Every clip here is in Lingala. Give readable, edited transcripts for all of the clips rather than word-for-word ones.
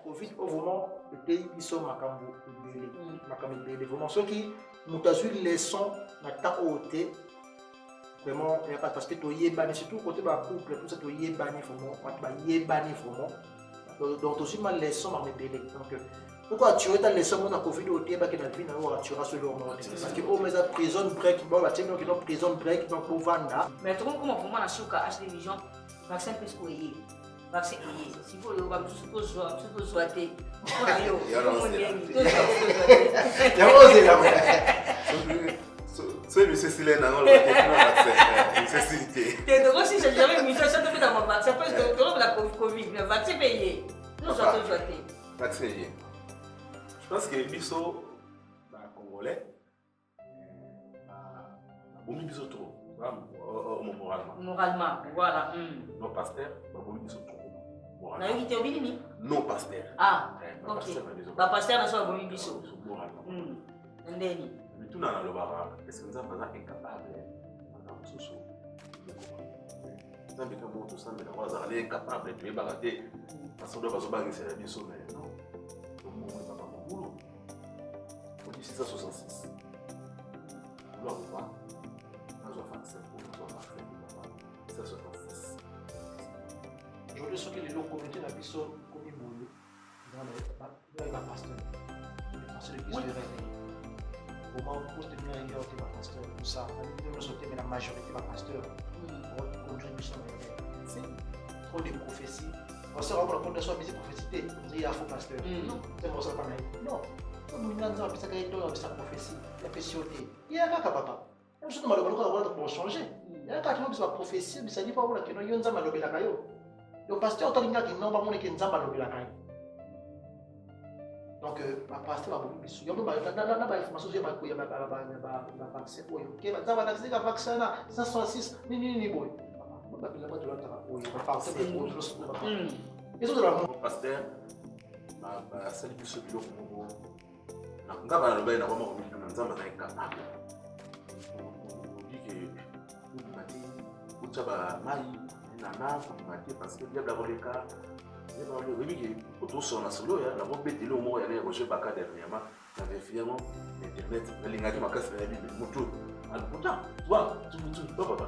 Covid vraiment le pays ils sont makambo vraiment ceux qui nous ont eu leçon na temps ôté vraiment parce que tu y es surtout côté ba couple tout ça tu y es banni vraiment ba y est banni vraiment donc aussi ma leçon ma bébé donc pourquoi tu es dans les sommes na Covid ôté ba que na vie na wa tu rassures le monde parce que au mais la prison break bon ba tiens donc prison break donc pour vendre mais tu comment vraiment na suka H division vaccin plus pour y vaccin y si vous le va tout souhaiter voilà yo c'est monsieur Silène dans le vaccin nécessité donc si j'ai jamais mis ça dans mon vaccin parce que tu la Covid le vaccin payé nous sommes souhaiter vaccin y je pense que biso ba congolais bon biso trop moralement voilà non pasteur ba bon biso trop na yo kitio bilini non pasteur ok ba pasteur na so ba biso ndeni tout dans le bar est-ce que nous sommes incapables dans ce sous nous sommes tout ça mais nous sommes incapables de bagater parce que nous avons besoin de se réunir mais non nous ne pas mon boulot on dit 666 nous avons pas nous avons vaccin pour nous avons vaccin pour 666 je veux dire ce que les locaux communautés la biso comme ils boulot dans les pasteur c'est le plus de comment on pose des biens ailleurs que ma pasteur tout ça nous sommes mais la majorité ma pasteur contribution c'est trop de prophéties on se rend compte de soi mais prophétie il y a faux pasteur non c'est pour ça pas non comme nous avons ça qu'il y a sa prophétie la pécioté il y a un papa même si nous malheureusement pour changer il y a un qui va prophétie mais ça dit pas voilà que nous y a malobé la caillou le pasteur autolinga qui non pas mon qui nzamba malobé la caillou donc ma pasteur a beaucoup biso yondo ba information je ba ko ya ba vaccin oyo ke ba zaba vaccin ka vaccin na 166 ni boy ba bila ba dola ta oyo ba pasteur ko lo so ba eso de la pasteur ba sali biso bilo ko na ngaba na ba na kwa mo na nzamba na incapable on dit que vous mati utaba mai na mati parce que diable a volé ka oui, tout son solo, la bombe de l'eau, moi, elle est rejetée par cas dernièrement. J'avais finalement Internet, elle est engagée ma casse de la Bible, moto. Alors, pourtant, toi,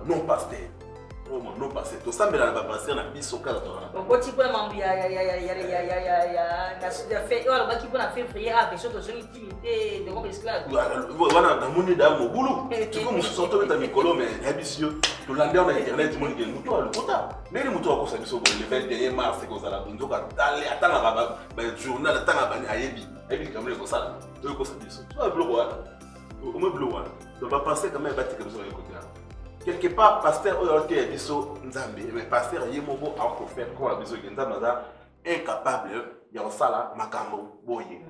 non pasteur. Non pasteur. Tout ça, mais la pasteur n'a pas son cas. Donc, tu peux m'envoyer, fait, alors, qui peut la faire prier à quelque chose de son utilité, de mon esclave. Voilà, dans mon idée, mon boulot. Tu peux me sortir de mes colons, mais ambitieux. Tu l'as dans Internet, tu m'as dit, moto, le pourtant. Mais les moutons, ça dit, le 21 mars, c'est comme ça, la bingo, attends, le journal, attends, la Ayebi. Ayebi, comme le ça, tu veux qu'on s'habille. Tu vois, le bleu, au moins bleu, on va penser quand même à bâtir comme ça, côté là. Quelque part, pasteur, il y a Nzambe, mais pasteur, il y a un mot à faire quoi, Nzambe, incapable, il y a un sala, makambo, boye.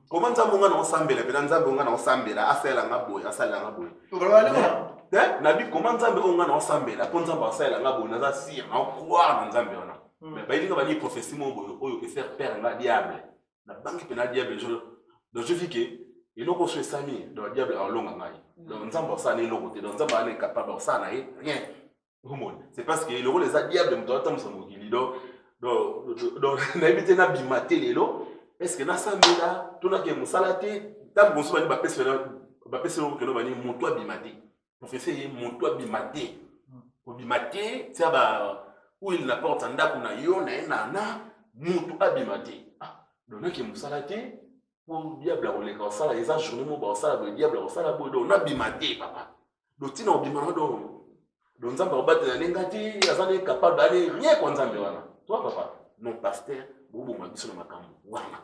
Comment Nzambe, on a ensemble, Nzambe, on a ensemble, asala, boye, asala, boye. Nabi, comment Nzambe, on a ensemble, la Nzambe, asala, boye, naza si, on croit dans Nzambe, mais il y a une prophétie, on peut faire père, un diable. La banque peut diable, donc je dis que il faut se sami dans le diable en long donc Nzambe ça n'est l'autre donc Nzambe n'est capable ça n'a rien c'est parce que le rôle des diables me doit tant son mokili donc na éviter na bimaté lelo est-ce que na sambela tuna ke musalate tam bonso bani ba pese que no bani moto bimaté professeur yi moto bimaté ko bimaté ça ba où il n'apporte ndako na yo na moto bimaté donc ke musalate mon diable on les ça les gens journée mon ça le diable on ça la bodo on a bimaté papa donc tina obimana donc nzamba obate na ngati azane capable d'aller rien kwa nzambe wana toi papa non pasteur bobo mabiso na makambo wana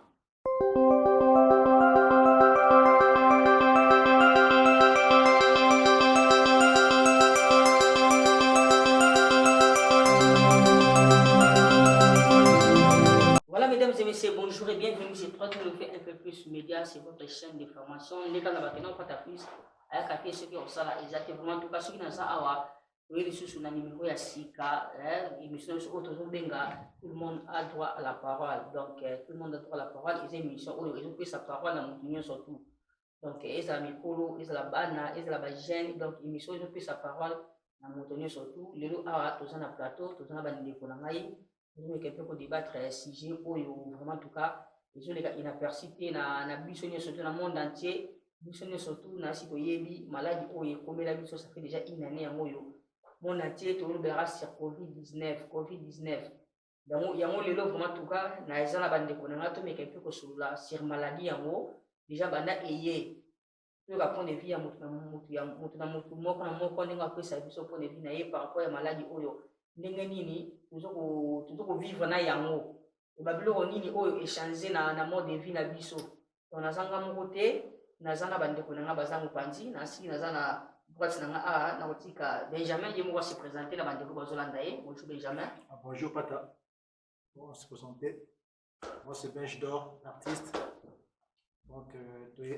Messieurs, bonjour et bienvenue sur 3 fait un peu plus médias, c'est votre chaîne de formation. Les gens n'ont pas plus à capter ceux qui ont ça là, exactement. En tout cas, ceux qui n'ont ça à oui, sur le numéro ya Sika, émission sur autre benga, tout le monde a droit à la parole. Donc, tout le monde a droit à la parole. Les émissions, ils ont pris sa parole dans mon surtout. Donc, ils ont la micro, ils ont la bana, ils ont la gêne. Donc, émission, ils ont pris sa parole dans mon surtout. Les gens ont tous un plateau, tous un bandit pour la maille. Nous sommes pour débattre sujet où vraiment en tout cas ezoleka inapercité na biso nyonso to na monde entier biso nyonso tu na si toyebi maladi oyo ekomela biso ça fait déjà une année yango oyo monde entier tolobelaka sur covid-19 yango lelo vraiment tuka na eza na bandeko na nga tomeka mpe kosolola sur maladie yango déjà banda eye toyoka point de vue ya motu na motu moko na moko ndenge apesa biso point de vue na ye par rapport ya maladi oyo ndenge nini tozo kovivre na yango babiloko nini oyo échange na mode de vie na biso donc nazanga moko te naza na bandeko na nga baza mopanzi nasiki naza na boîte na nga a na kotika Benjamin ye moko se présenter na bandeko bazolanda ye. Bonjour Benjamin. Bonjour Pata. Bon, on se présenter. Moi c'est Benj d'Or, artiste. Donc tu es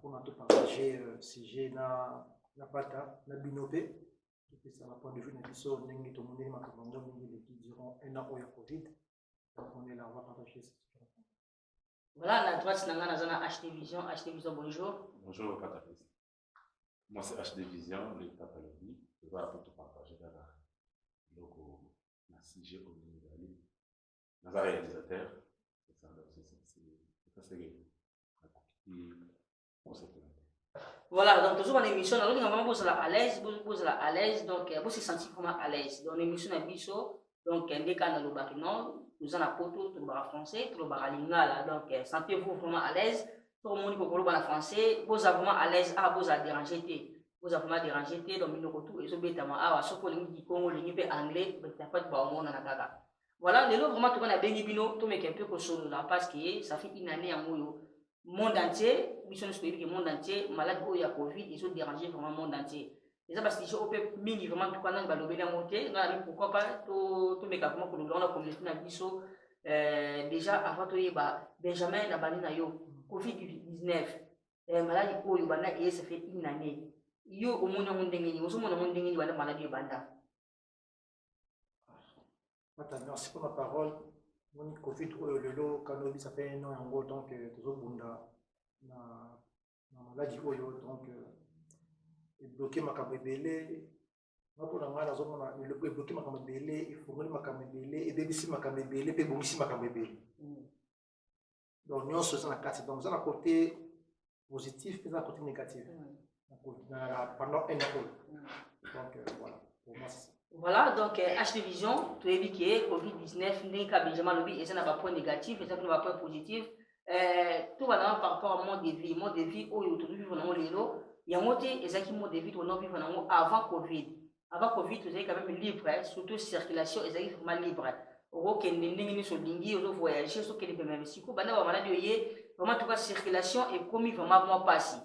on a tout partagé sujet na Pata na binopé. Et ça va point de vue na biso ndenge to monde makambo ndenge qui diront un an oya Covid. Donc on est là, on va partager cette situation. Voilà, la droite c'est dans HD Vision. HD Vision, bonjour. Bonjour, Patapiste. Moi, c'est HD Vision, le Patalogie. Je vais pour te partager dans la CG au niveau dans un réalisateur. C'est ça, c'est voilà, donc toujours en émission, on va vous à l'aise, donc vous se sentir vraiment à l'aise. Dans l'émission, on a biso, donc dès qu'on a le bac, non. Nous avons un poteau, tout le français, tout le lingala. Donc, sentez-vous vraiment à l'aise. Tout le monde qui parle français, vous êtes vraiment à l'aise. Ah, vous êtes dérangé. Vous êtes vraiment dérangé. Donc, nous avons tout. Et ce bêta, ah, ce qu'on dit Congo, l'ingé anglais, mais t'as pas de bon monde dans la gaga. Voilà, les lots vraiment, tout le monde a béni bino, tout le monde un peu comme là, parce que ça fait une année en moyo. Monde entier, mission de le monde entier, malade, il y a Covid, ils sont dérangés vraiment le monde entier. Et ça parce que je peux mini vraiment tout pendant que le monter pourquoi pas tout mes capements pour nous on a communauté na biso déjà avant to yeba Benjamin na bani na yo Covid-19 maladie oyo bana et ça fait une année yo au monde ndenge ni oso monde ndenge ni bana maladie banda. Merci pour ma parole. Mon Covid le lot canobi ça fait un an en gros donc toujours bunda na maladie oyo donc bloqué makambo ebele ngapona nga nazomona bloqué makambo ebele ifungoli makambo ebele ebebisi makambo ebele mpe ebongisi makambo ebele donc nyonso eza na kati donc eza na côté positif mpe eza na côté négatif pendant un an donc voilà pour moi c'est ça. Voilà, donc HD Vision, tu as dit que Covid-19 n'est qu'à Benjamin Lobby et ça n'a pas point négatif et ça n'a pas point positif. Tout va par rapport au mode de vie où il y a toujours vivre les lots. Il y a un mode exactement mode de vie où on vit avant Covid. Avant Covid, vous avez quand même libre, surtout circulation, ils arrivent vraiment libre. Au que les sur l'ingé, on voyager, sur quel même si vous avez maladie, vraiment toute la circulation est commis vraiment passé.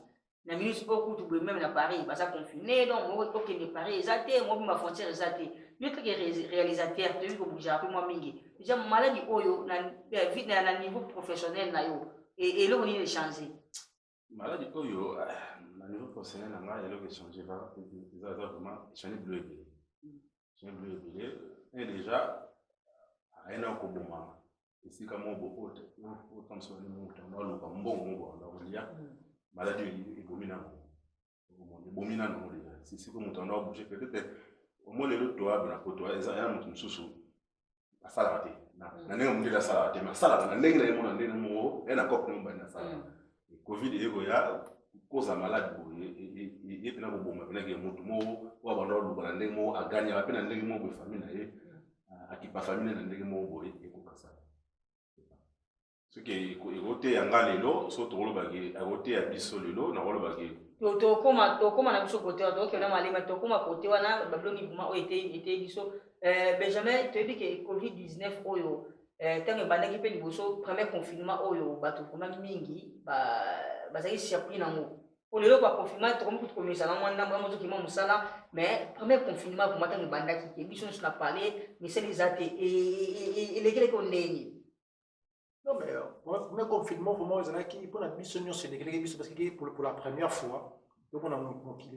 Na minute beaucoup tout même na Paris, bah ça confiné donc moi OK de Paris exacté, moi ma frontière exacté. Mieux que réalisateur, tu vu que bouger un peu moins mingi. Déjà maladie oyo na vite na niveau professionnel na yo et là on est changé. Maladie oyo na niveau professionnel na nga elo que changer va vraiment changer bleu bleu. Changer bleu bleu et déjà aina ko boma. Ici comme on beaucoup autant sur le monde on va le bon on va maladie domina no déjà si comme on a bougé peut-être au moins le doigt na koto eza mutu mususu asala bate na nenga mundi la sala bate masala na ndenge na mona ndenge mo ena kop no bana sala covid ego ya cause malade et pena ko bomba pena ke mutu mo wa bando lu bana ndenge mo aganya pena ndenge mo be famille na ye akipa famille na ndenge mo boye eko kasa ce qui est yanga lelo so to lo bagi agote ya biso lelo na lo bagi to koma na biso côté to ke na malima to koma côté wana babloni vraiment était biso Benjamin tu dis que Covid-19 oyo tant bandaki pe liboso premier confinement oyo bato vraiment mingi ba zaki surpris na mo o lelo kwa confinement to comme tout commencer na mwana mwana moto ki mo musala mais premier confinement pour matin bandaki ke biso na parler mais c'est les athées et les gars qu'on est. Non, mais pour le confinement, pour moi, pour la mission, c'est parce que pour la première fois, on a obligé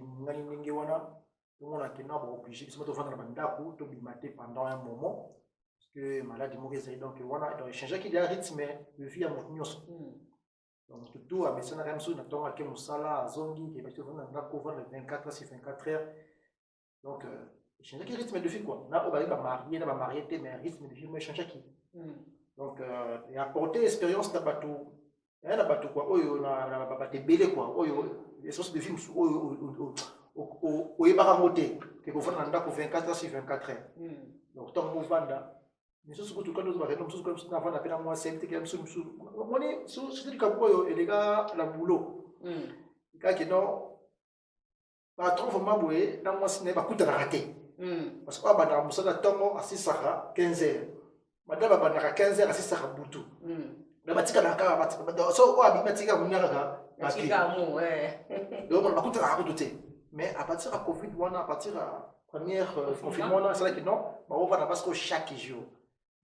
de mater pendant un moment, parce que maladie mauvaise, donc on a changé qu'il y a un rythme de vie à mon donc tout à mesure quand on attend à quel sala zongi qui va se vendre dans couvert de 24 à 24 heures, donc changer quel rythme de vie quoi. Là on va marier, mais rythme de vie moi changer qui. Donc, et apporter expérience dans bateau. Il y a bateau quoi. Oyo na bateau belé quoi. Oyo les sources de films oyo oyo baramoté. Que vous faites dans 24 sur 24 heures. Donc tant que vous vendez. Mais ce que tu connais, nous avons tous comme ça. On a appelé moi CMT qui aime sous. Moi ni sous du capoyo et les gars la boulot. Les gars qui non. Patron vraiment boué. Dans moi ciné va coûter raté. Parce que on a musa na tongo à 6 heures 15 heures. Madame a 15 heures à 6 heures boutou. La batika na kaka batika. So o abi batika munyaka. Batika mu ouais. Donc on va coûter raté. Mais à partir de Covid, à partir de la première confinement, c'est là que non, on va parce que chaque jour.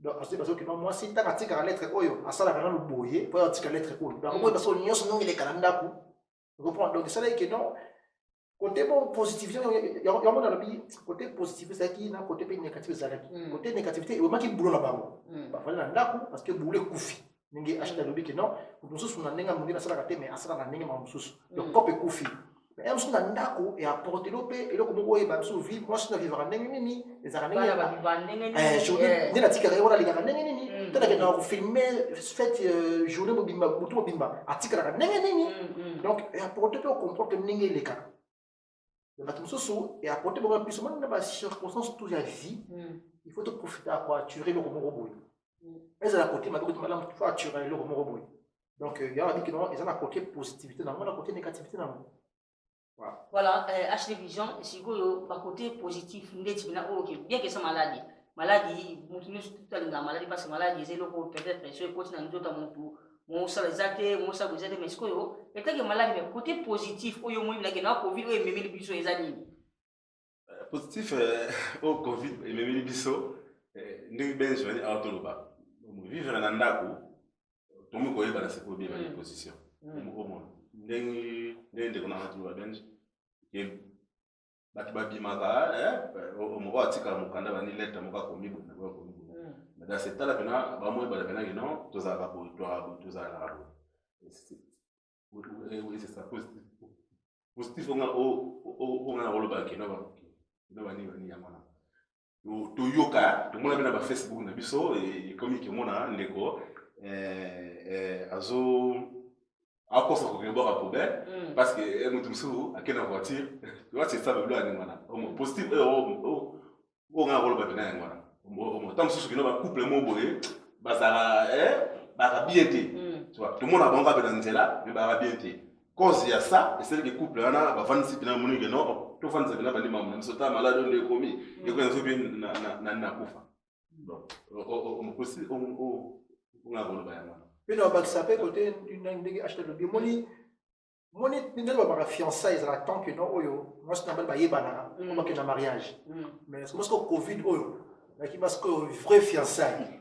Donc, c'est parce que non, moi, si tu as la lettre Oyo, à ça, la le boyer, pour la lettre Oyo. Donc, moi, parce que nous sommes les calendars. Donc, c'est là que non, côté positif, il y a un monde côté positif, c'est qui, côté négatif, c'est là qui. Côté négativité, il y a un qui boule là-bas. Parce que boule koufi. Ningué achète le bic, non, nous sommes en train de faire mais à ça, on a un donc, copé koufi. Mais on a ndako et apporter l'OP et le comment est sur vie moi je ne vivre en nini les aranéens je dis la tika on a les aranéens tu as que filmer fait journée bimba butu bimba atika la nini donc et apporter pour comprendre que nini les cas le matin soso et apporter pour plus moins dans la circonstance toute la vie il faut te profiter à quoi tuer le comment robot mais à la côté ma côté madame faut tuer le comment robot donc il y a dit que non ils ont un côté positivité dans le côté négativité dans voilà, HD Vision, c'est un côté positif, bien que c'est maladie. Maladie, tout à l'heure, maladie parce que maladie, c'est peut-être, je continue à nous autres, mon salaire, mon salaire, mais ce que peut-être que maladie, mais côté positif, au moins, il y a un Covid, et même les bisous, les amis. Positif, au Covid, et même les bisous, nous ben je vais à Autoloba. Vivre en Andako, tout le monde connaît la sécurité de la position. Au moins. Ndenge kuna watu wa bench ke batu babimaka omo atika mukanda bani leta muka komibu na kwa komibu mais c'est là pena ba moi ba pena non toza ka bo toza na rabo oui c'est ça positif on a rolo ba ke no ba ni yamana to yoka to mona bena ba Facebook na biso et comme ki mona ndeko azo à cause de ce problème, parce que nous sommes à quelle voiture, tu vois, c'est ça le bleu à nous. Positif, on a un rôle de bien. Tant que ce qui nous va couper le mot, ça va bien été. Tu vois, tout le monde a bon rappel dans là, mais ça va bien été. Cause il y a ça, et celle qui couple, on a 26 ans, non, tout le monde a dit, mais ce temps malade, on est commis, et quand on vient, on a koufa. Donc, on a un rôle de bien. Mais non, ça peut côté d'une acheter le bien. Moi, ne pas fiançailles, ça attend que non, oyo. Moi, c'est n'importe pas yébana, on va qu'il y a un mariage. Mais c'est parce que Covid, oyo, qui parce que vrai fiançailles.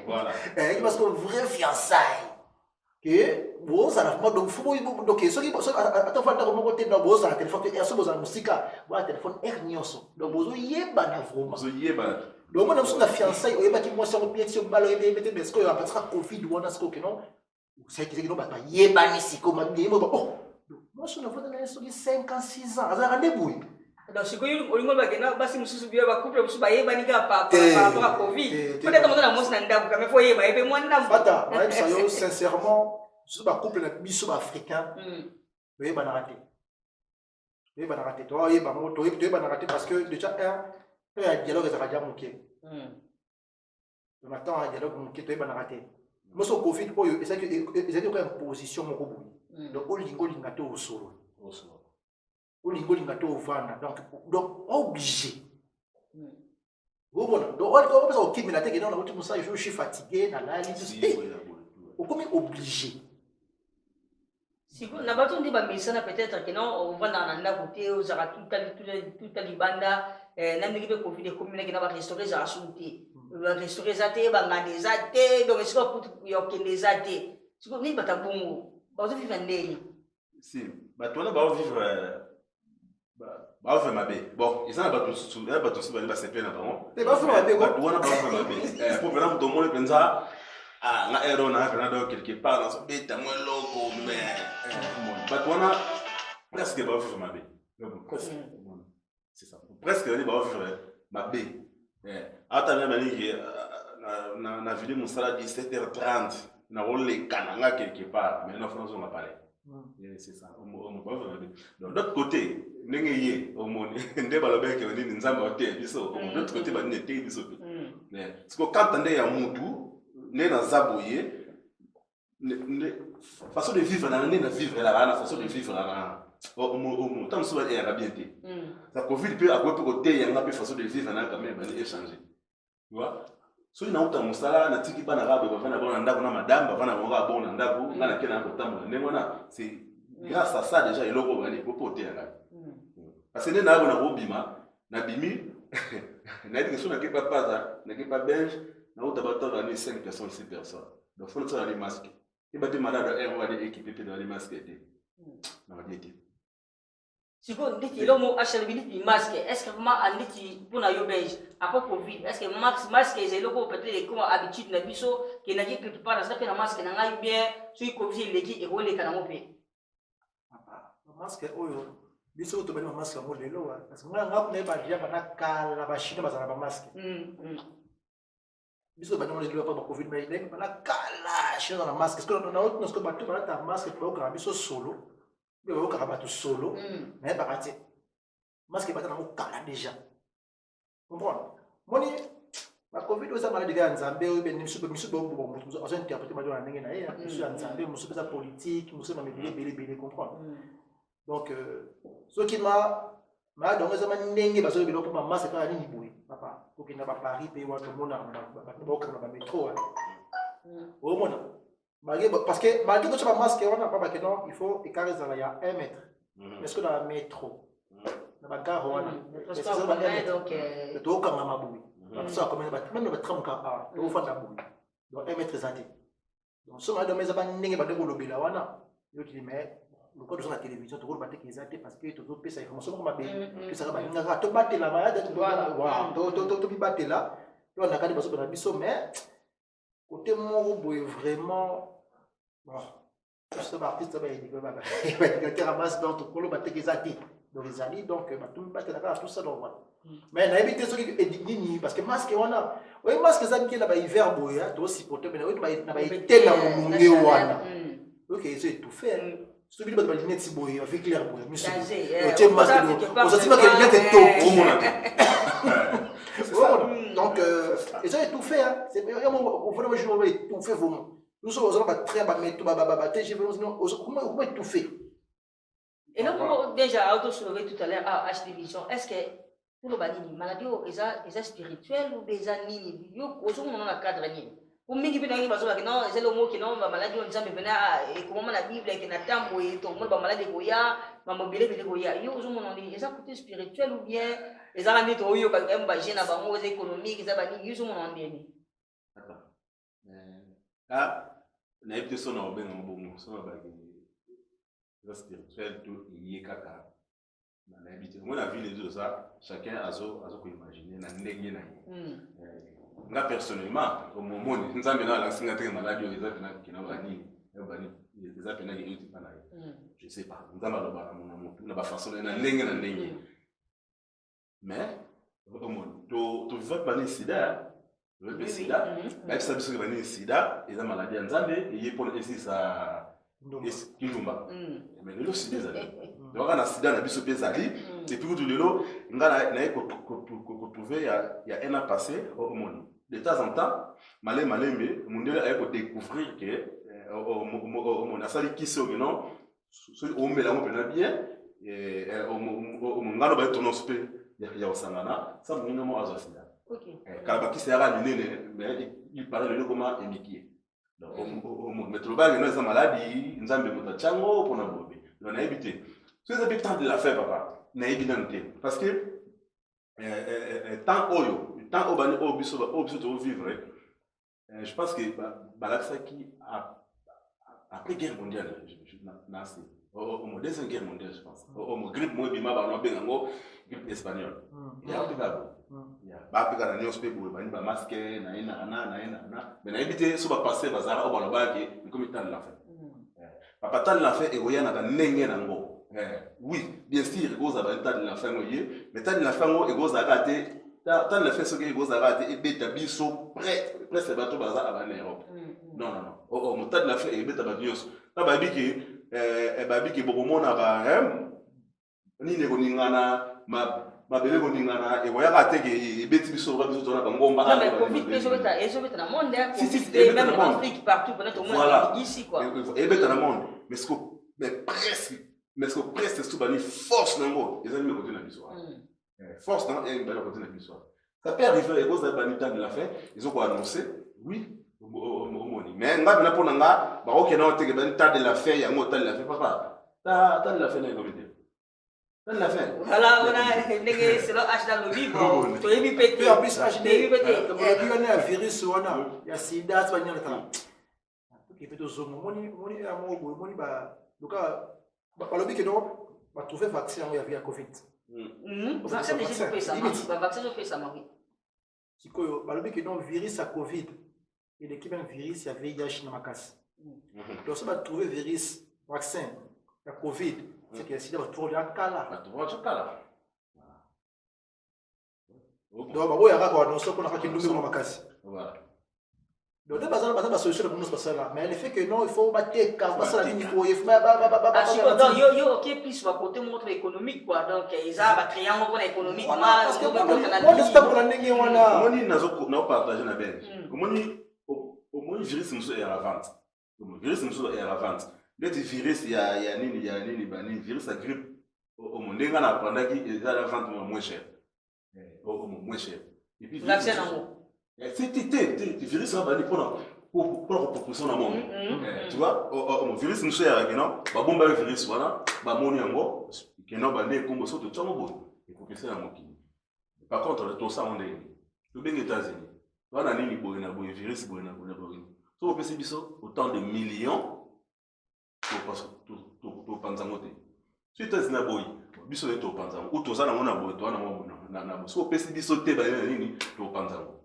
Voilà. Qui parce que vrai fiançailles. Que bon, ça n'a pas donc faut donc ceux qui attends faire comme côté dans bon ça téléphone et ça besoin musique, voilà téléphone ernioso. Donc besoin yébana vraiment. Besoin yébana. Donc moi, je suis fiançailles, on est moi sur pied sur balle, mais ce que on passera Covid ou on a ce que non. C'est que non, bah yébani si comme bien oh. Moi, je suis dans une sur 5 ans, 6 ans, ça rendez-vous. Donc c'est que on va gagner basi mususu bien ba couple mususu ba yébani ka par rapport à Covid. Peut-être on a la mosse nanda quand même faut yébani et moi nanda. Bata, moi ça yo sincèrement, je suis pas couple na biso africain. Yébana raté. Yébana raté. Toi yébana raté parce que déjà il y a un dialogue qui est déjà le matin, il y a un dialogue qui est déjà raté. Moi, sur le Covid, il y a une position. Donc, on a au solo. On a au vana. Donc, obligé. Donc, on quitte la tête, je suis fatigué, on est obligé. Si vous n'avez pas dit peut-être que non, on va dans la côté, on aura tout à l'ibanda, n'importe quel conflit de communes qui n'a pas restauré sa souté. Restaurer sa tête, des athées, donc c'est pas pour y des athées. Si vous n'avez pas bon, vous vivez un délit. Si, bah toi là, bah vivre, bah vivre ma baie. Bon, ils en ont pas tous, bah c'est plein d'abord. C'est pas ma baie, bah toi là, bah vivre ma baie. Pour venir tout le monde pense ça. Ah, na héros na venant quelque part dans ce pays, t'as moins loco, mais bah toi là, presque bah vivre ma baie. C'est ça. Presque on dit bah vivre ma baie. Ah t'as bien manié que na ville mosala 17h30 na rolekana quelque part mais na France on va parler. C'est ça. Donc d'autre côté ndenge ye omoni nde balobe ke ndini nzamba ote biso de l'autre côté ba nete biso. Mais parce que quand on est à mutu né na zaboye façon de vivre na vivre la façon de vivre la tant soit est bien été. Ça Covid peut avoir peu côté y a une façon de vivre na quand même échanger. Tu vois? So ina uta musala na tiki bana rabe bavana bona ndako na madame bavana bonga bona ndako ngana kena kotambola ndengona c'est grâce à ça déjà eloko bani popote yanga parce que na bona robima na bimi na dit que so na ke papa na ke pas belge na uta bato bani 5 personnes 6 personnes donc faut ça les masques et bati malade et on va équiper dans les masques na va dire si vous dites que l'homme a changé de masque, est-ce que vraiment on dit pour la belge après Covid, est-ce que masque c'est le peut-être comme habitude na biso que na quelque part ça fait la masque na ngai bien sur Covid les qui et les canamo pe. Masque oyo biso to bani masque mo lelo parce que nga ngapne ba dia bana kala ba shina bazana ba masque. Biso bani mo lelo pa ba Covid mais il bana kala shina na masque parce que na autre nous que bato bana ta masque pour ka biso solo. Mais au cas où solo, mais pas raté. Masque est pas dans mon cas déjà. Comprends? Moi, la Covid aussi a maladie de Nzambe, ou bien monsieur bon, on a interprété ma journée na hier, monsieur Nzambe, monsieur sa politique, monsieur m'a belé comprendre. Donc ce qui m'a donc ça m'a n'engé parce que pour ma masque pas ni boui, papa, pour qu'il n'a pas Paris payer tout le monde na métro. Au moins parce que malgré que tu as masque, on n'a pas que non, il faut écarter ça il y a 1 mètre. Est-ce que dans la métro, dans la gare, on a c'est ça donc le dos quand on a boui. Ça comme même le tram quand a, le fond la boui. Donc 1 mètre exact. Donc ce matin mais ça va n'engue pas de le bila wana. Je dis mais le code sur la télévision tu vois pas que exact parce que tu dois payer ça information comme bien. Que ça va n'enga to battre la malade voilà. To bi battre là. On a quand même biso mais côté mon boui vraiment bon, ce artiste il va dire ramasse dans tout le bateau qu'ils a dit dans les années donc tout le bateau là tout ça donc voilà mais na éviter ce qui est nini parce que masque on a oui masque ça qui là ba hiver boya to aussi porter mais oui na ba tela munge wana OK c'est tout fait ce qui ba lunette si boya avec clair boya monsieur tu masque on se dit pas que lunette est top au monde donc et ça est tout fait c'est vraiment on vraiment jouer tout fait vraiment. Nous sommes très bas, mais tout bas, j'ai vraiment comment tout fait. Et donc, déjà, auto-soulevé tout à l'heure à H-Division, est-ce que pour le banini, maladie, est spirituel ou des années, au jour où on a cadre, pour moi, qui peut dire que non, c'est le mot qui non, maladie, on dit, mais et comment la Bible est que Natam, et tout le monde, maladie, Goya, ma mobilité de Goya, au jour où on dit, est-ce côté spirituel ou bien, les années, quand même, j'ai un bango économique, ils ont dit, au jour où on dit. Ah, na yebite so na obenga mbongo so na ba spirituel to yé kaka na yebite moi na vie les deux ça chacun azo ko imaginer na ndenge na nga personnellement au moment nzambe na la singa te maladie les autres na kina bani les autres na yuti pana je sais pas nzambe lo ba na ba façon na ndenge mais au moment to vivre bani sida le sida, même si ça veut dire que le sida, il y a une maladie en Zambie, et il y a ici ça Kilumba. Mais le sida, donc on a sida, on a vu ce pays ali, et puis tout le long, on a trouvé il y a un an passé au monde. De temps en temps, malé mais mon Dieu a découvrir que on a sali qui sont non, on met la main bien, et on a le tournon spé, il y a au Sangana, ça mon nom a sida. Kalabaki sera nene mais il parle de comment émiquer donc mais le bas il est maladie nzambe mutachango pour na bobi on a évité c'est ça peut de la faire papa na évidente parce que tant oyo tant obani obiso to vivre je pense que balaksa qui après guerre mondiale na c'est au deuxième guerre mondiale je pense au grippe moi bima ba no bengo grippe espagnole il y a un ba pika na newspaper bani ba masque na mais na éviter so ba passer bazara o baloba ke comme tant la fait papa tant la fait et oyana ka ndenge nango oui bien sûr goza ba tant la fait moye mais tant la fait ngo e goza ka te Tant le fait ce que vous avez et bêta biso presque bateau bazar à l'Europe. Non. Oh, mon tas de la fait et bêta babios. Là, babi qui beaucoup mon aba, ni ne koningana, ma belle koningana, et voyez à tête et bêti biso, biso dans la bangomba. Non, mais Covid, ils ont dans le monde, même en Afrique, partout, peut-être au monde, ici, quoi. Et bêta dans le monde, mais presque tout bani force dans le monde. Les amis me continuent la histoire. Force dans et belle continuer la histoire. Ça peut arriver, et vous avez bani temps de la fin, ils ont quoi annoncé? Oui. Mais nga bina pour nga ba ok na oteke ben tas de la fin ya ngo tas de la fin papa tas de la fin na comité tas de la fin voilà négé c'est le H dans le livre to yebi pété en plus H yebi pété on a un virus wana ya sida ça nyala ta qui peut zo moni amogo moni ba doka ba lobi que donc ba trouver vaccin ya Covid vaccin déjà fait ça vaccin fait ça mari sikoyo ba lobi que donc virus à Covid et l'équipe un virus, il y a VIH dans ma casse. Donc, ça va trouver virus, vaccin, la Covid, c'est qu'il y a sida, va trouver un cas là. Donc, il y a quoi, donc, ça qu'on a fait une nouvelle dans ma casse. Voilà. Donc, il y a une solution pour nous passer là. Mais le fait que non, il faut battre les cas, passer la ligne, il faut. Donc, il y a plus sur côté montre économique, quoi. Donc, ils ont créé un monde économique. Parce que moi, je suis pas pour la négocier. Moi, je n'ai pas partagé la belle. Au moins, le virus est à la vente. Le virus est à la vente. Le virus, il y a un virus à grippe. Au monde, il y a à la vente moins cher. Moins cher. Et puis, vaccin en haut. Le virus est pour la proportion dans le monde. Tu vois, le virus est à la vente. Le virus, voilà. Il y a un gros. Il y a un combo sur le tchambo. Il faut que ça soit. Par contre, tout ça, on est. Tout bien les États-Unis. On a mis le virus, so on peut se autant de millions pour panzangote. Si tu as un boy, biso est au panzango, ou tu as un boy, tu as un boy. So on peut se dissoter pour panzango.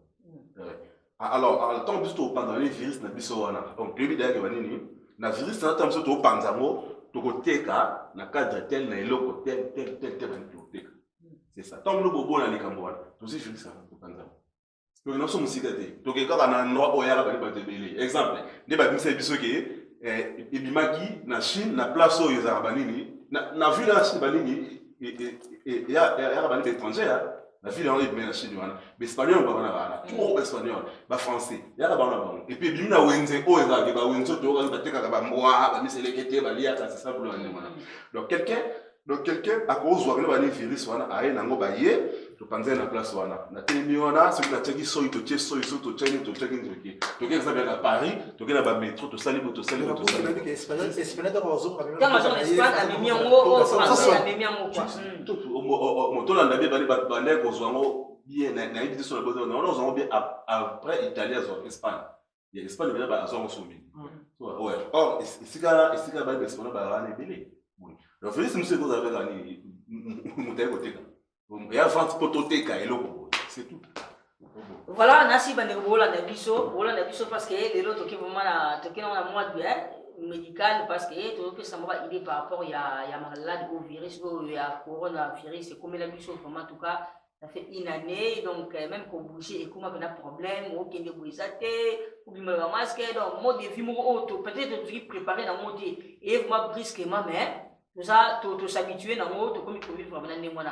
Alors, tant que tu as panzango, le virus n'a biso wana. Donc, le vidéo que vanini, na virus n'a tant que tu as panzango, tu as teka, na cadre tel, na eloko tel, c'est ça. Tant que le bobo n'a les cambois, tu sais virus n'a pas panzango. Donc, nous sommes aussi gâtés. Donc, quand on a un endroit où il y a un exemple, il y a des gens qui na Chine, na place où il y a na ville en Chine, il y a des étrangers, la ville en Chine, mais espagnol, tout espagnol, français, il y a et puis il y a des donc quelqu'un à cause de la virus, tu penses na place wana na telemiona ce que na teki soy to tche soy to tcheni to tcheki ndoki to ke ça bien à Paris to ke na ba métro to sali to sali to sali que espagnol dans la zone quand on espagne la mimiango français la mimiango tout moto la ndabe bali ba ndé ko zwango bien na idée sur la base on a bien après italien sur Espagne il y a Espagne bien ba zwango sombi ouais or ici ba espagnol ba rane belé donc Félix monsieur vous avez gagné monter côté il y a vente pototeka et l'eau, c'est tout. Voilà, nasi bande bola na biso parce que les autres qui vraiment na toki na mois de médical parce que tout que ça m'a idée par rapport il y a malade au virus il y a coronavirus c'est comme la biso vraiment en tout cas ça fait une année donc même qu'on bouger et comme on a un problème ou qu'il y a des boisate ou bien le masque donc mode de vie auto peut-être tu préparer dans mode et vraiment brusquement mais tout ça tu s'habituer dans mode comme il faut vivre vraiment dans mois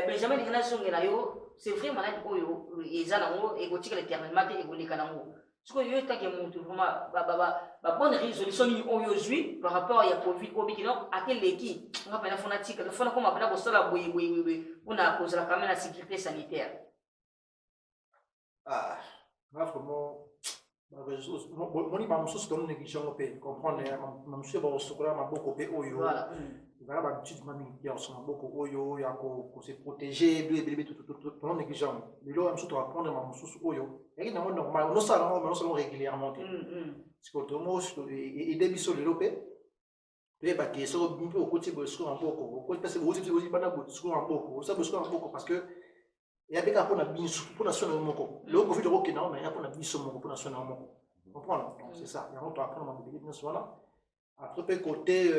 Benjamin Ignacio Ngelayo, c'est vrai malade oyo ezanango egotika l'éternellement egolekanango. Ce que yo take montu vraiment ba bonne résolution ni oyo zui par rapport à Covid obikino ateleki nga pena fanatique le fana comme apena ko sala boye on a cause la quand même la sécurité sanitaire. Ah, vraiment mon ima mususu tono négligent pe comprendre mususu ba sokola maboko pe oyo. Voilà. Voilà, bah, tu m'as mis beaucoup oyo, ya ko se protéger, tout non négligent. Mais là, on doit apprendre à sous oyo. Et non normal, non seulement régulièrement. Parce que tout le monde et des bisous le lopé. Tu es baqué sur un peu au côté de ce qu'on a beaucoup. Au côté c'est aussi pas d'abord ce qu'on a beaucoup. Ça parce qu'on a beaucoup parce que il y a des cas pour la bisou pour national moko. Le Covid de rock non mais il y a pour la bisou moko pour national moko. Comprendre. C'est ça. Il y a on doit apprendre à mobiliser bien cela. Après, côté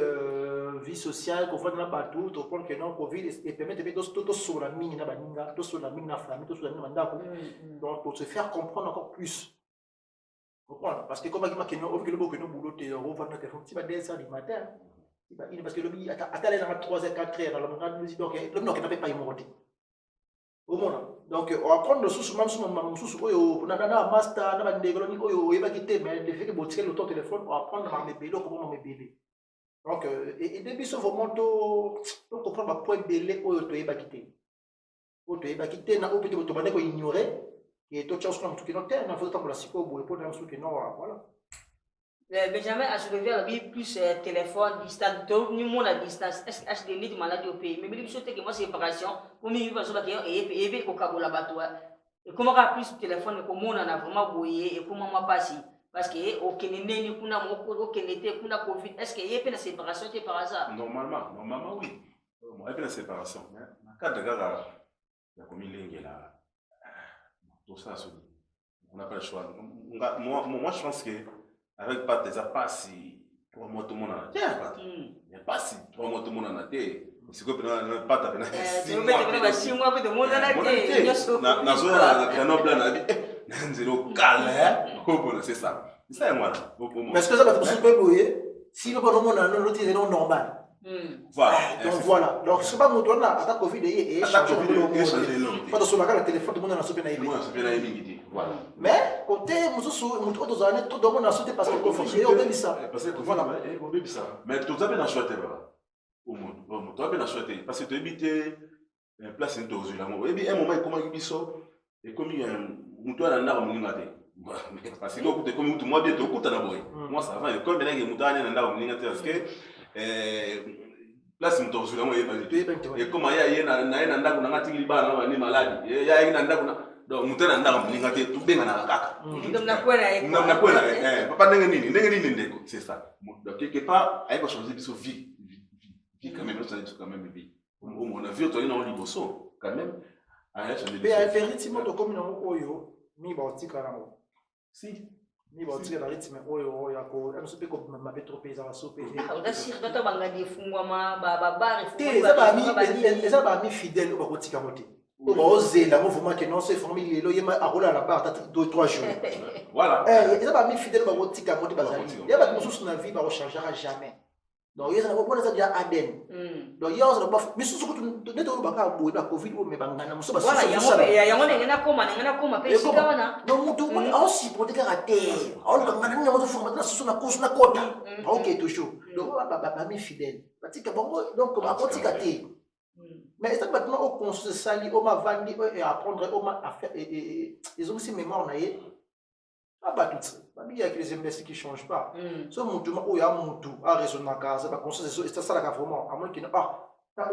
vie sociale, qu'on voit partout, tu comprends que non, Covid, et permet de tout sur la mine, tout sur la mine, la famille, tout sur la mine, donc pour se faire comprendre encore plus. Comprendre? Parce que comme il m'a dit, on veut que le boulot, tu vas le téléphone, tu vas descendre du matin. Parce que le billet, attends, les 3h, 4h, dans le monde, donc le nom qui n'a pas immorté. Au monde. Donc, on va prendre le sous, même sous mon sous, on a un master, on a un développement, on va quitter, mais le fait que vous tirez le téléphone, on va prendre mes bébés, comment mes bébés. Donc, et depuis ce moment, tu comprends ma point belé, tu vas quitter. Tu vas quitter, na peut-être tu vas ignorer, et tu as un truc qui est noté, on a fait pour la psycho, pour un truc qui est non, voilà. Benjamin a soulevé la vie plus téléphone, distance, tout le monde à distance. Est-ce que j'ai des maladies au pays? Mais je sais que moi, c'est séparation. Pour moi, il va se battre et au Cabo là-bas. Et comment on a plus téléphone, comment on a vraiment bouillé et comment on a passé? Parce que au Kenya, on a Covid. Est-ce qu'il y a une séparation par hasard? Normalement, oui. Il y a une séparation. Mais quand tu regardes la commune là, tout ça, on n'a pas le choix. Moi, je pense que avec pas tes passi pour moi tout le monde en a il pas si pour moi tout le monde en a c'est que pas ta peine 6 mois de monde en a na zone na no plan na zéro calme c'est ça moi mais est-ce que ça va te super bouiller si le bon monde a un autre non normal. Voilà. Donc, c'est pas mon tour là, attaque Covid et chaque jour, pas de sur le téléphone, tout le monde a sauté voilà. Mais, côté, mon tour dans l'année, tout le monde a sauté parce que Covid est au même ça. Parce que voilà, mais tout ça, bien chouette, au monde. Tout ça, bien chouette. Parce que tu habites en place, tu as un moment, comment il sort, et comme il y a un toit dans l'arme, parce que comme moi, bien, tu as moi, ça va, et comme il y a un toit dans l'arme, parce que place mtozula mo yebali e koma ya yena na yena ndaku na ngati libana na ni maladi ya yena ndaku na donc mutana ndaku mlinga te tubenga na kaka na kwela papa ndenge nini ndeko c'est ça donc quelque part aiko changer biso vie quand même ça dit quand même vie on a vu toi na liboso quand même a changer mais effectivement to comme na oyo mi ba otika na mo si ni ba otika na rythme oyo ya ko am sope ko ma petro pesa wa sope on sir to banga di fungwa ma ba eza ba mi fidèle ba kotika moté o ba ozela mouvement que non c'est famille lelo yema akola la barre 2-3 jours voilà eza ba mi fidèle ba kotika moté bazali ya ba mususu na vie ba rechargera jamais. Donc, il y a déjà Aden. Donc, il y a un peu de choses qui sont pas beaucoup de Covid ou mais bangana. Voilà, il y a un comment, il y a un comment. Mais c'est quoi na? Donc, tout le monde aussi pour te garantir. On bangana, on va faire maintenant sur la course na quota. Ok, toujours. Donc, on va pas mes fidèles. Parce que bon, donc on va continuer. Mais c'est maintenant on construit ça, on va vendre et apprendre, on va faire. Ils ont aussi mémoire naïe. Ah bah tout ça. Il y a que les imbéciles qui ne changent pas. Ce mouvement où il y a un mouvement à raisonner dans la case, c'est ça la vraiment. À moins qu'il n'y ait pas. Parce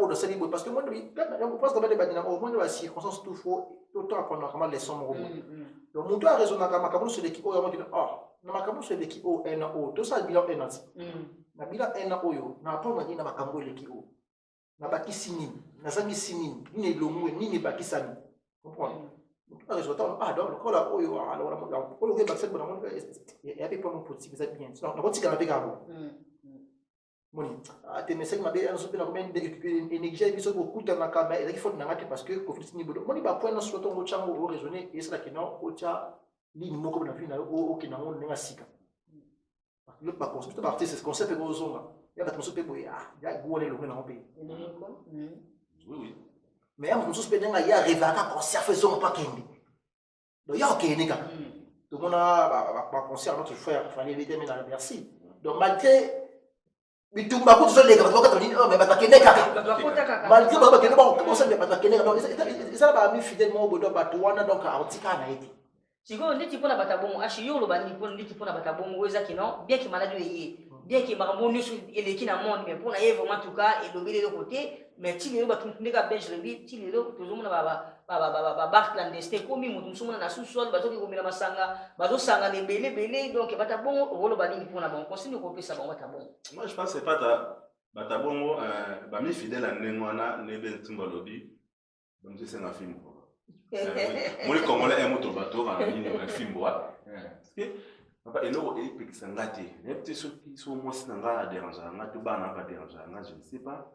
que moi, je pense que au moins de la circonstance, tout faut tout le temps apprendre comment les sommes. Donc, mon doigt raisonner dans la case, c'est l'équipe où il y a un qui na makambo c'est l'équipe où est na o. Tout ça, il y a un an. Na bila un an yo. Na pas on dit na makambo l'équipe où. Na baki sini. Na zangi sini. Ni le mot ni ni baki sani. Comprends? Ah donc là oyo alors on le vaccin pour la et avec pas mon politique ça bien donc on continue avec avant moni a te message ma bien so pena comment énergie biso beaucoup dans la caméra il faut na ngati parce que conflit ni bodo moni ba point na so to ngo chango o raisonner et ça que non o cha ligne moko na fina o ki na ngo nga sika le pas concept partie c'est ce concept que vous ont ya ba concept boya ya go le lo na pays oui mais on se peut dire ya arriver à concert faisons pas kendi donc ya ok neka tout le monde a ba concert notre frère fallait éviter mais dans le Bercy donc malgré bitumba ko zo lega ba ka toni mais ba keneka malgré ba keneka ba commencer ba keneka donc ça ba mi fidèlement bodo ba to wana donc artika na été siko nditi pona batabongo ashiyo lo bandi pona nditi pona batabongo weza kino bien que maladie yé bien que makambo nyusu eleki na monde mais pona yé vraiment tout cas et lobele de côté mais ti lelo batundeka bench le bi ti lelo tozomona ba bar clandestin komi mutu musumona na sous-sol bazoki komela masanga bazosanga ne belé donc batabongo rolo bandi pona bon continue ko pesa bon batabongo. Moi je pense c'est pas ta batabongo ba mi fidèle à nengwana nebe ntimba lobi donc c'est un film moi comme on est un moto bateau en ligne un film voilà parce que papa eloko epekisa nga te nayebi te soki so mwasi na nga aderangeaka nga to bana nga aderangeaka nga je ne sais pas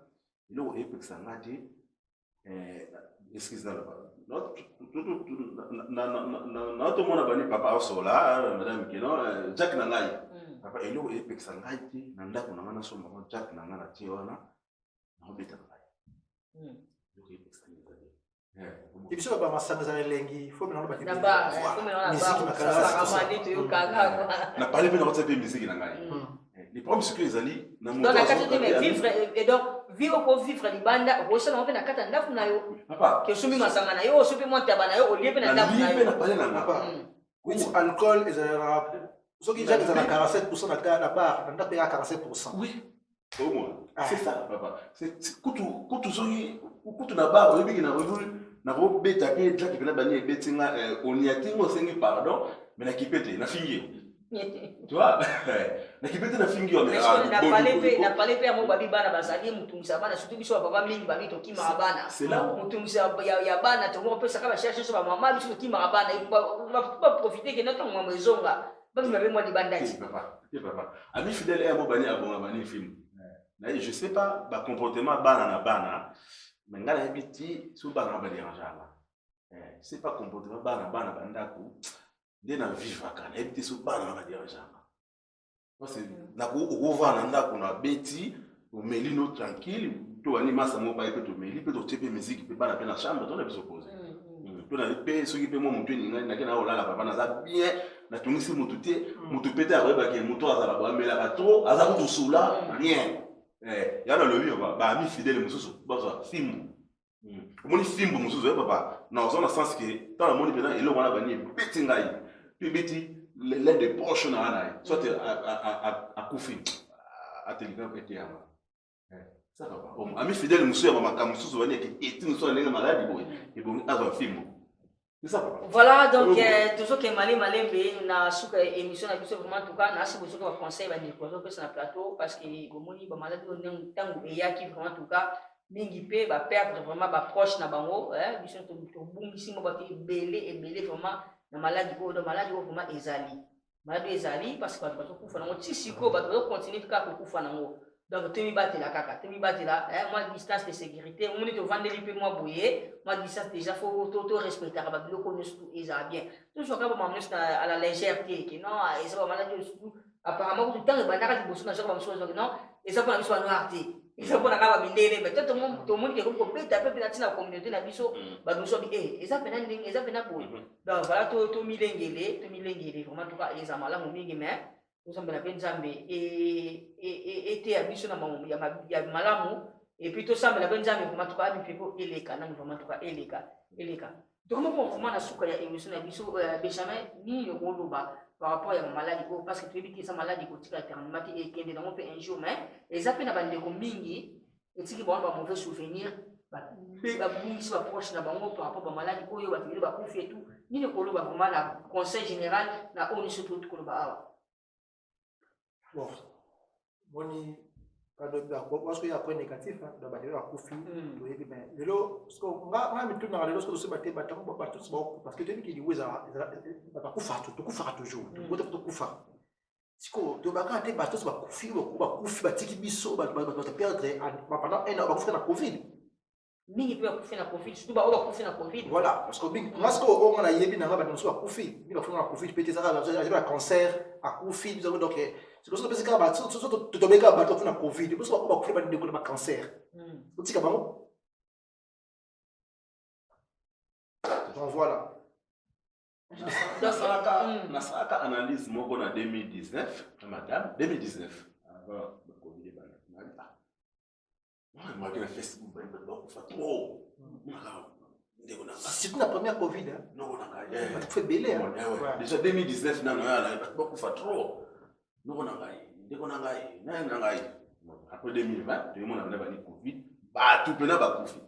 eloko epekisa nga te excuse na tomona bani papa aosola madame keno jack na ngai papa eloko epekisa ngai te na ndako na nga nasomba mwa jack na nga na tie wana naobetaka ngai eloko epekisa ngai et puis ba masanga za elengi faut maintenant ba na ba musique na parler pe na kotsa pe musique na ngai les problèmes c'est que ezali na donc na kati te vivre et donc vivre ko vivre libanda ko sala pe na kata ndafu na yo papa ke sumi masanga na yo so pe monta bana yo olie pe na ndafu na yo na parler na nga oui alcool ezala so ki jack ezala 47% na bar na ndape ya 47%. Oui. Au moins. C'est ça, papa. C'est kutu soki kutu na bar oyebi na robeta ke jack pe na bani ebetinga oniatingo sengi pardon mais na kipete na fingi. Tu vois? Na kipete na fingi wa mais na parler pe amo babi bana bazali mutumisa bana surtout biso baba mingi babi to kima bana. C'est là. Mutumisa ya bana to mo pe saka ba chercher so ba mama biso kima bana ba profiter que notre maman zonga. Ba mi moi di bandati. Papa. Ami fidèle amo bani abonga bani film. Je sais pas ba comportement bana na bana mais ngala habiti so bana ba dérangeanga. Je sais pas comportement bana bandako de na vivre kana habiti so bana ba dérangeanga. Parce que na ko ova na ndako na beti o melino tranquille to ani masa mo pa epe to meli pe to tepe musique pe bana pe na chambre to na biso pose. To na pe so ki pe mo mutu ni ngani na kena o lala papa na za bien na tungisi mutu te mutu pete a ba ke mutu azala ba mela ka trop aza ko sula rien. Yana lobi ba ami fidèle mususu baza film moni film mususu papa na ozona sens que dans le monde bena elo wana bani beti ngai puis beti l'aide de poche na ana soit a kufi atelika pete yama ça papa ami fidèle mususu ya mama mususu bani ke eti mususu na lenga maladi boy et bon azo film. Voilà, donc toujours que Malembe na suka émission na biso vraiment tout cas na si vous avez conseil ba ni ko so na plateau parce que bomoni ba maladi on tangu eyaki vraiment tout cas mingi pe ba perdre vraiment ba proche na bango biso to bungisi mo ba ke belé vraiment na maladi ko do maladi ko vraiment ezali parce que ba to kufa na ngo tisiko ba to continuer ka ko kufa na ngo. Donc, tu m'y là, moi, distance de sécurité, on est au vendredi, puis moi, bouillé, moi, distance déjà, il faut respecter, le connaître tout, et ça bien. Tout ce qu'on va m'amener à la légèreté, non, et ça va m'amener apparemment, tout le temps, il va y avoir des choses, non, et ça va nous soigner noirté. Et ça va nous avoir mais tout le monde qui est complètement, un peu dans la communauté, la biso, bah, nous sommes, et ça fait un peu, donc voilà, tout milengele, vraiment, tout cas, et ça m'a là, mon mingi, mais, nous sommes bien Nzambe et abiso na mamu ya malamu et puis tout ça la Nzambe vraiment tout cas mipeko eleka na vraiment tout cas eleka donc moi vraiment na suka ya émission na biso Benjamin ni le koloba par rapport à maladie parce que tu dis que ça maladie ko tika éternellement et kende na pe un jour mais et ça pe na bande ko mingi et tiki bon ba mauvais souvenir ba bungisi ba proche na bango par rapport à maladie ko yo ba tili ba konfi et tout ni le koloba vraiment la conseil général na oni surtout koloba awa. Bon, moni parce qu'il y a un point négatif dans la bataille à Koufi, mais parce que on a mis tout dans le lorsque nous sommes battus parce que tu dis qu'il dit oui ça va Koufa toujours, tu dois Koufa. Si tu vas quand tu battu ça va Koufi batiki biso va perdre pendant un an va Koufi na Covid. Mingi peut Koufi na Covid, surtout va Koufi na Covid. Voilà, parce que parce que on a yebi na ba nous Koufi, il va faire na Koufi peut-être ça va cancer à Koufi nous avons donc c'est pour ça que quand bah tu tombes quand bah tu as Covid c'est pour ça qu'on va faire des cancer tu sais comment donc voilà nasaka analyse moko na 2019 madame 2019 avant le Covid moi qui na Facebook donc ça trop c'est la première Covid non on a tu fais belé déjà 2019 non beaucoup fa trop non après 2020 tout le monde a eu Covid bah tout plein ba Covid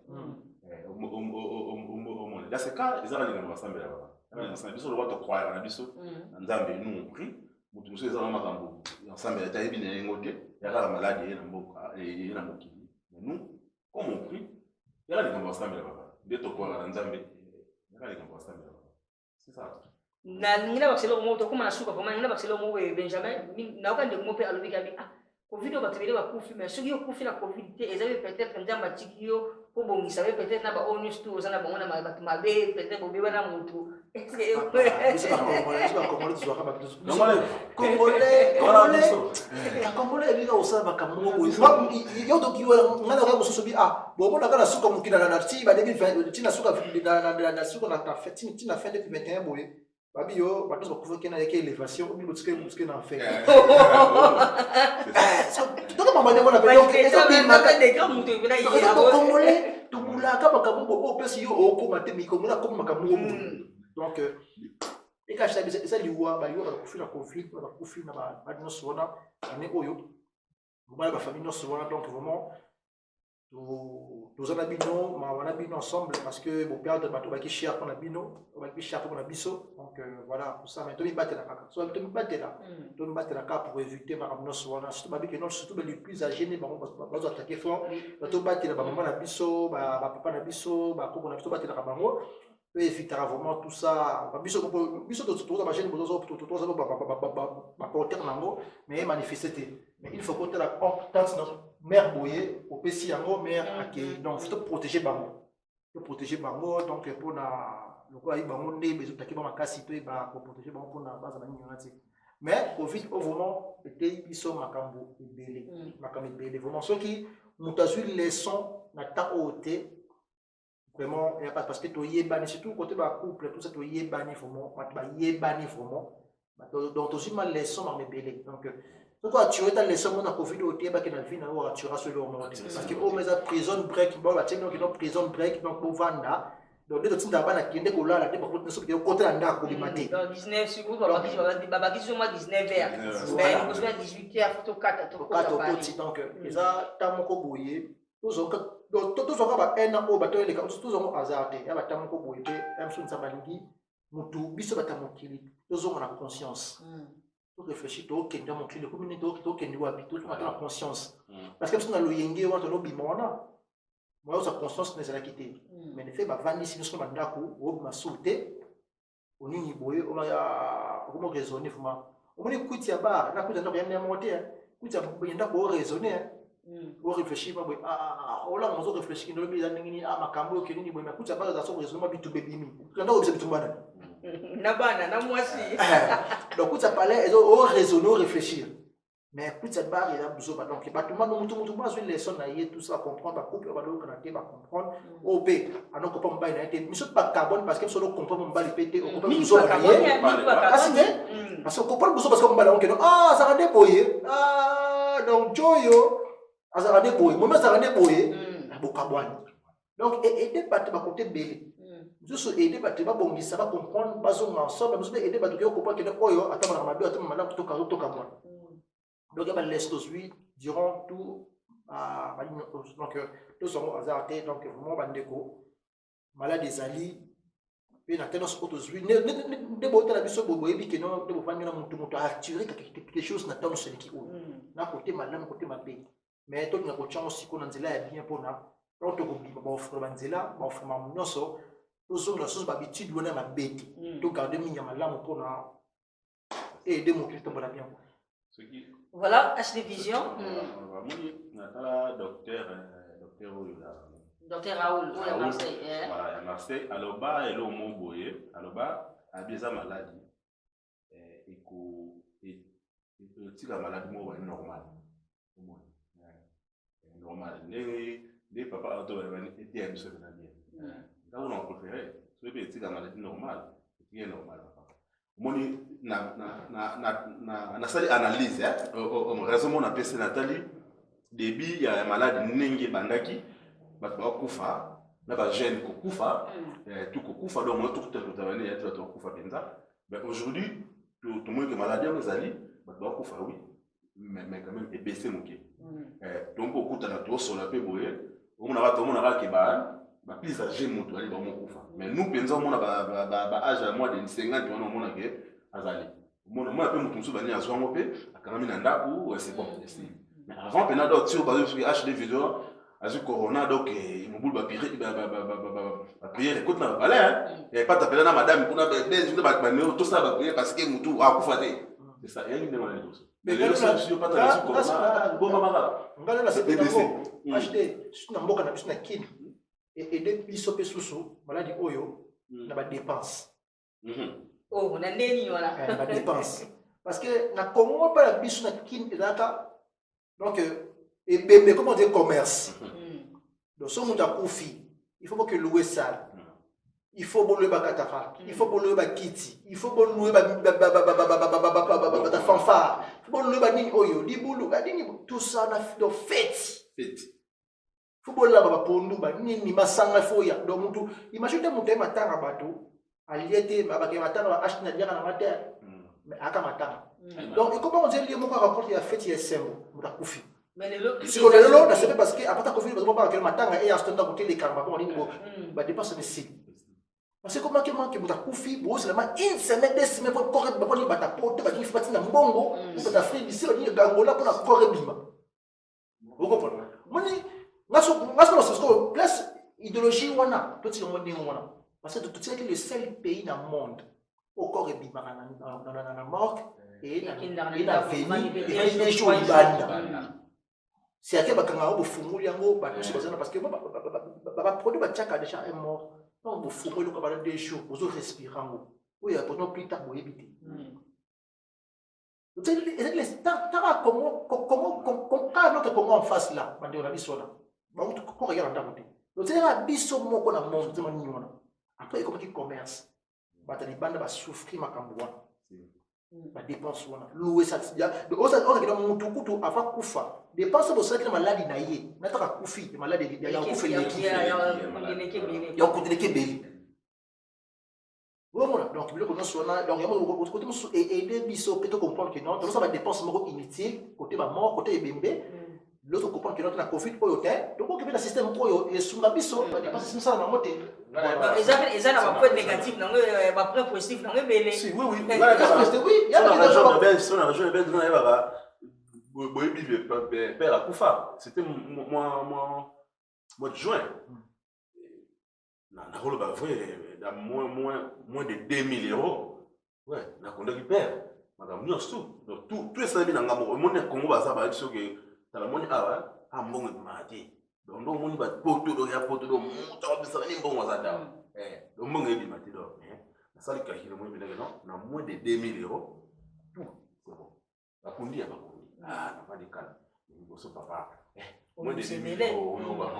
dans ce cas ils ont les ensemble là biso le bato croire na biso nzambe nous prie mutu muso ezala makambo ensemble ya tayebi na ngote ya kala maladi na mboka et na mokili mais nous comme on prie ya les ensemble là baba de to croire na nzambe ya les ensemble là c'est ça na ngina bakiselo mo to kuma nasuka koma ngina bakiselo mo Benjamin na okande mo pe alobi kabi covid batubele bakufi mais soki yo kufi na covid te ezabe peut-être nzamba tiki yo po bongisa be peut-être na ba onus tu osana bango na ba mabe peut-être bo beba na mutu Congolais biga osala makambo yo donc yo ngana ka mosusu bi bon bona kana suka mukina na ti ba 2020 tina suka na suka na fête tina fin 2021 boye babi yo bato bakuvoke na yeke élévation obi botike na fait donc mama ndemo na pe donc Congolais tobulaka makambo o pesi yo okoma te mikomona koma makambo donc et quand ça liwa ba yo ba kufi na covid ba kufi na ba no sona ane oyo ba famille no sona donc vraiment nous en habitons ma wana bino ensemble parce que mon père de bateau ba ki cher pour na bino ba ki cher pour na biso donc voilà pour ça mais to mi battre la kaka so to mi battre la kaka pour éviter ma no sona surtout ba que non surtout les plus âgés ne ba attaquer fort to battre la ba maman na biso ba papa na biso ba koko na biso battre la bango peut éviter vraiment tout ça biso to ba jeune bozo to ça ba porter nango mais manifester mais il faut que la importance mère boye au PC yango mère donc faut protéger bango donc pour na le quoi bango ne besoin taquer ba makasi to ba pour protéger bango pour na base na nyonati mais covid vraiment était biso makambo ebele vraiment ceux qui mutazui leçon na ta ote vraiment il y a pas parce que to yebani surtout côté ba couple tout ça to yebani vraiment ba yebani vraiment donc to sima leçon ma ebele donc pourquoi tu es dans les sommes na covid au tieba que na vie na wa tu rassure le monde parce que au mais à prison break bon ba tino qui donc prison break donc pour vanda donc de tinda bana kinde ko lala te ba ko so ke côté na ko bi maté dans 19 sur baba ki so ma 19h mais on besoin 18h to 4 to 4 donc eza tamoko boye tous on ba ena o ba to le ka tous on azate ya ba tamoko boye pe même so nsa balingi mutu biso batamokili tous on a conscience pour réfléchir au Kenya mon client communauté au Kenya wapi tout on a la conscience parce que si on a le yenge on a le bimona moi sa conscience n'est pas quitter mais ne fait ba vandi si nous sommes ndako o ma sauter on ni boye on a comment raisonner vraiment on est kuti ya ba na kuti ndako ya monter kuti ya ndako raisonner o réfléchir ba on la on réfléchir ndolo bi ndingini makambo yo kenini boye kuti ya ba za so raisonner bitu bebimi ndako bisa bitu bana na bana na mwasi donc tout ça parlait et on raisonner réfléchir mais plus cette barre il a besoin donc bâtiment nous tout pas une leçon là tout ça comprendre ba couple ba donc on va comprendre op alors qu'on pas bailler été mais pas carbone parce que sur le comprendre on va répéter on comprend besoin parce qu'on comprend besoin parce qu'on va donc ça va débrouiller donc joyo ça va débrouiller moi ça va débrouiller bokabwani donc aider pas côté belé juste aider bato babongisa ba comprendre bazonga ensemble besoin aider bato qui comprendre que oyo atama na mabe atama na kutoka moi donc il va laisser tous durant tout donc tous sont azarté donc vraiment bandeko malade des ali et na tellement autres ne bota la biso boyebi que non de bofanya na mutu attirer quelque chose na tano celui qui na côté malade côté mabe mais to na ko chance ko na nzela ya bien pona donc to ko bi ba offre banzela ba offre mamunoso tous ont la chose d'habitude on a ma bête to garder mi malamu pour na aider mon client pour bien voilà HD Vision natala docteur Raoul à Marseille voilà à Marseille alors ba elo mo boye alors ba abieza maladie et ko tika maladie mo normal normal les papa auto était un seul bien là où on préférait c'est une maladie normale qui est normale moni na sali analyse au raison on appelle ça Nathalie début ya maladie nenge bandaki bato bakufa na ba gène kokufa tout kokufa donc moi tout travailler ya tout kokufa benza mais aujourd'hui tout moins que maladie on zali bato bakufa oui mais quand même baisser moké donc okuta na to sola pe boye on a ke ba plus âgé moto ali ba mokufa mais nous penza on a ba âge à moins de 50 on a ke azali on a pe moto musu bani azwa ngope akanga mina ndako c'est bon mais avant pena d'autres sur base sur HD vidéo azwi corona donc mobulu bapriere ekoti na babale pa tapela na madame kuna baneo tosala bapriere parce que mutu akufa te c'est ça yangi ndenge wana liboso lelo solution pata na zwi corona bomba makala ngana na sepedeko acheter surtout na mboka na biso na kini aider biso pe susu maladi oyo na ba dépense oh na ndeni wala ba dépense parce que na Congo pa la biso na kini ezaka donc et comment dire commerce donc so muta kufi il faut que louer salle il faut louer ba katara il faut louer ba kiti il faut louer ba fanfare il faut louer ba nini oyo libulu ba nini tout ça na de fête faut louer ba pondu ba nini masanga foya donc mutu imagine mutu matanga bato aliete ba ke matanga ba acheter na diaka na mater mais aka matanga donc comment on dit les mots qu'on rencontre il y a fête il y a sembo muta kufi mais le si on est là c'est parce que après ta covid parce qu'on parle que matanga et acheter côté les karma comme on dit ba dépense de site parce que comment que manque muta kufi bo seulement une semaine 2 semaines pour correr ba poni bata pote ba ki fati na mbongo pour ta frère d'ici ba ni gangola pour na correr bima vous comprenez moni ngaso c'est que place idéologie wana tout ce monde wana parce que tout c'est le seul pays dans le monde au corps bima na Maroc et na veni et jour banda c'est à quel bakanga au fumuli yango ba tous bazana parce que ba produit ba tchaka déjà est mort donc au fumuli ko ba 2 jours vous respirer ngo oui pourtant plus tard vous éviter vous savez les tant comment quand notre Congo en face là bande on a biso là ba ko regarde dans côté donc c'est la biso moko na monde tellement ni wana après comment qui commerce ba talibanda ba souffrir makambo wana ba dépense wana louer ça de osa kina mutu kutu afa kufa dépense bo ça kina maladi na ye nataka kufi maladi ya kufa ya kuteleke beli voilà donc le qu'on soit donc il y a beaucoup côté et aider biso peut comprendre que non ça va dépense moko inutile côté ba mort côté ebembe l'autre comprend que notre la covid oyo te donc on que le système oyo et sunga biso ba dépense ça na moté ils ont un point négatif non ba point positif non belé si oui oui il y a la région belge dans va boyebi père akufa c'était mois de juin na rolo ba vrai dans moins de 2000 €. Ouais, na konda ki père madame nyonso donc tout ça bien ngamo moni Congo baza ba biso que tala moni awa mbongo mati donc moni ba poto do ya poto do muta ba bisa ni mbongo za dawa donc mbongo ebi mati do na sali ka hilo moni bien non na moins de 2000 €. Tout c'est bon la kundi ya bakundi na pas de calme ni boso papa moins de 2000 €. On va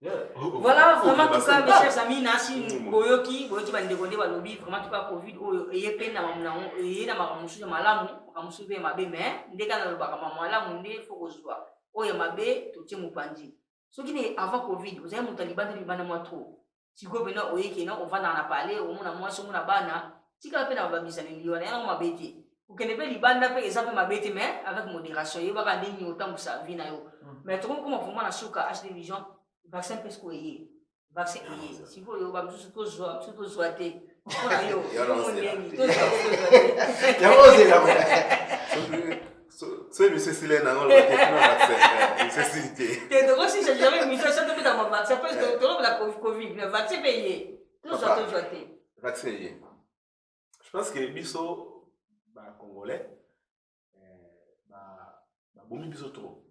voilà vraiment tout ça mes chers amis nasi boyoki bande konde ba lobby vraiment tout cas covid oyo eyepe na mamunango na makamusu ya malamu makamusu be mabe mais ndeka na lobaka malamu nde faut kozwa oyo mabe totie mupandi soki ne avant covid vous avez mon taliban libana moi trop siko bena oyeke na on va na parler au mona moi so mona bana tika pe na babisa ne liwana ya mabete ukende pe libanda pe eza pe mabete mais avec modération yeba ndeni autant que ça vie na yo mais trop comment vraiment na suka HD Vision vaccin pesco est vaccin est si vous yo ba msusu to zoate ona yo c'est monsieur Silène dans le vaccin c'est cité et donc si j'ai jamais mis ça tout dans mon vaccin parce que tout la covid le vaccin payé tout zoate vaccin est je pense que biso ba congolais ba bomi biso trop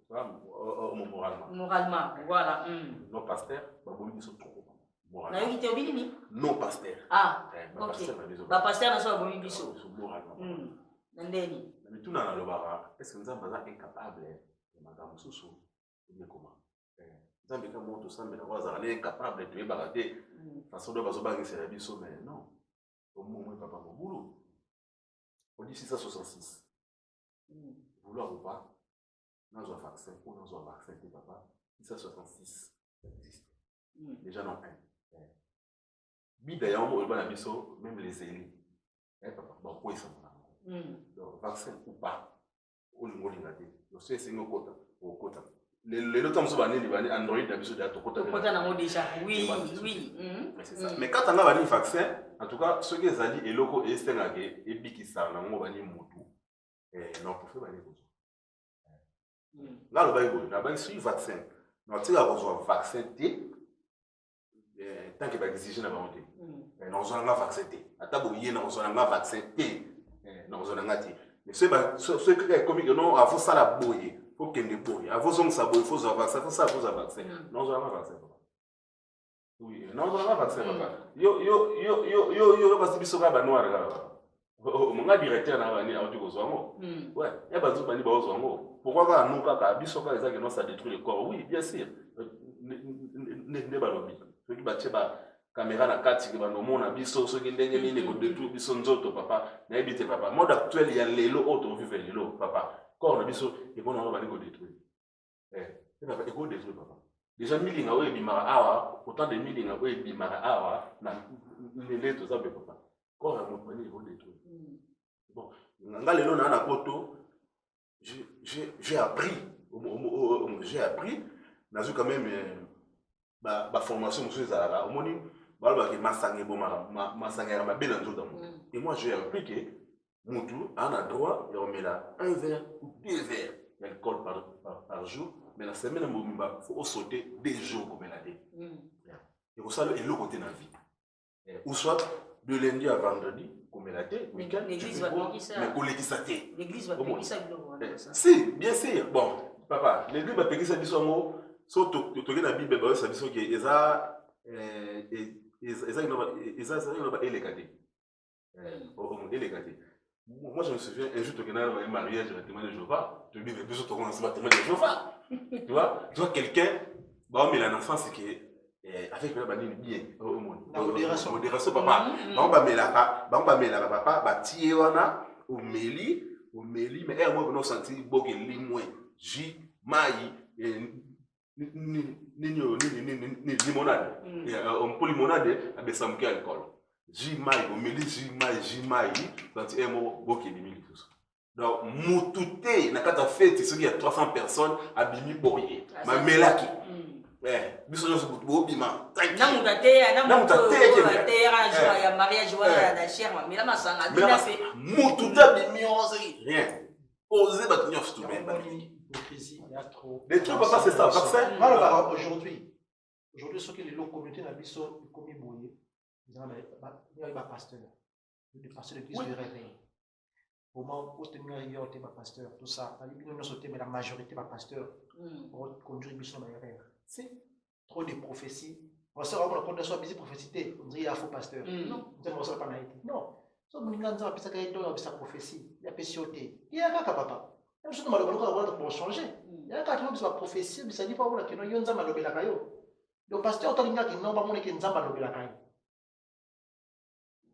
moralement voilà non pasteur ba bomi biso trop moralement na yiki obili ni non pasteur ok ba pasteur na so bomi biso moralement ndeni mais tout na lobara est-ce que nous sommes incapable de madame susu bien comment nzambe ka moto sambe na waza ale incapable de barater façon de bazo bangi c'est la biso mais non au moment papa mobulu on dit 666 vouloir ou pas dans un vaccin ou dans un vaccin de papa 666 existe déjà non un bida ya mo bana biso même les élus papa ba ko isa donc vaccin ou pas au lingo lingate donc c'est singo kota au kota les autres sont banni bani android na biso da to kota na mo déjà oui c'est ça mais quand on a bani vaccin en tout cas ce que ça dit eloko estenga ke ebikisa na ngo bani mutu non pour faire bani là le baïbole na bani sur vaccin Non, tu as besoin de vaccin T. Tant que tu as exigé la volonté. Nous avons un vaccin T. Attends, nous avons un vaccin T. Nous avons un T. Mais ceux qui sont comme non, il faut ça la bouille. Il faut qu'il y ait des bouilles. Il faut ça bouille. Il faut ça vaccin. Il faut ça vaccin. Nous avons un vaccin. Oui, nous avons un vaccin. Yo, parce que tu es noir. Mon directeur n'a pas dit que tu es noir. Ouais, il n'y a pas de souci. Pourquoi nous, quand ça détruit le corps? Oui, bien sûr. Ne pas l'oublier. Ceux qui battent la caméra na kati, qui va nous montrer biso, ceux qui n'ont pas de détruire biso nzoto, papa, n'habite papa. Mode actuel, il y a l'élo, auto vive l'élo, papa. Corps biso, et bon, on va nous détruire. Papa, et go détruire, papa. Déjà, millinga ou ebimara awa, autant de millinga ou ebimara awa, na les tout ça, papa. Corps à mon panier, il va détruire. Bon, dans l'élo, na na poto. J'ai appris, j'ai quand même ma formation, et moi j'ai appris que Moutou a un droit, il met là 1 verre ou 2 verres d'alcool par jour, mais la semaine, il faut sauter 2 jours comme elle a dit. Et pour ça, il y a le côté de la vie. Ou soit de lundi à vendredi, comme elle a dit, week-end, l'église va payer ça. L'église va payer ça. Si, bien sûr. Bon, papa, l'église va payer ça. So, tu regardes la Bible, ça dit que ils moi, je me souviens, un jour, tu as un mariage, tu as témoin de Jéhovah. Tu dis, mais plus tu as témoin de Jéhovah. Tu vois, quelqu'un, mais la enfant, c'est que avec la banine bien au monde. Modération, papa. Papa, Tiwana, au Meli, mais moi, on a senti que limoué, J, Maï, ni limonade. On peut limonade avec ça, alcool. J, Maï, au Meli, J, Maï, quand il y a un mot, beaucoup de mille. Donc, Moutouté, n'a qu'à faire, il y a 300 personnes à Bimi Boye. Ma Melaki. Biso nyonso bobima ya mariage wana na cher mais la masanga bina fait mututa bimiozi rien oser bat nyonso tout même l'hypocrisie il y a trop les trucs papa c'est ça vaccin voilà aujourd'hui ceux qui les locaux communauté na biso komi boye ils ba pasteur le pasteur de l'église de réveil au moment où tu es yoté ba pasteur tout ça mais la majorité ba pasteur pour conduire biso na erreur. C'est trop de prophéties. On sait vraiment qu'on soit busy prophétie. On dit il y a faux pasteur. Non, on ne pas naïté. Non. So on a dit ça qu'il y a sa prophétie. Il y a pécioté. Il y a qu'à papa. Même si on m'a demandé pour changer. Il y a qu'à dire sa prophétie. Mais ça dit pas voilà que non il y a un zamba lobela kayo. Le pasteur autant qu'il non pas mon que nzamba lobela kayo.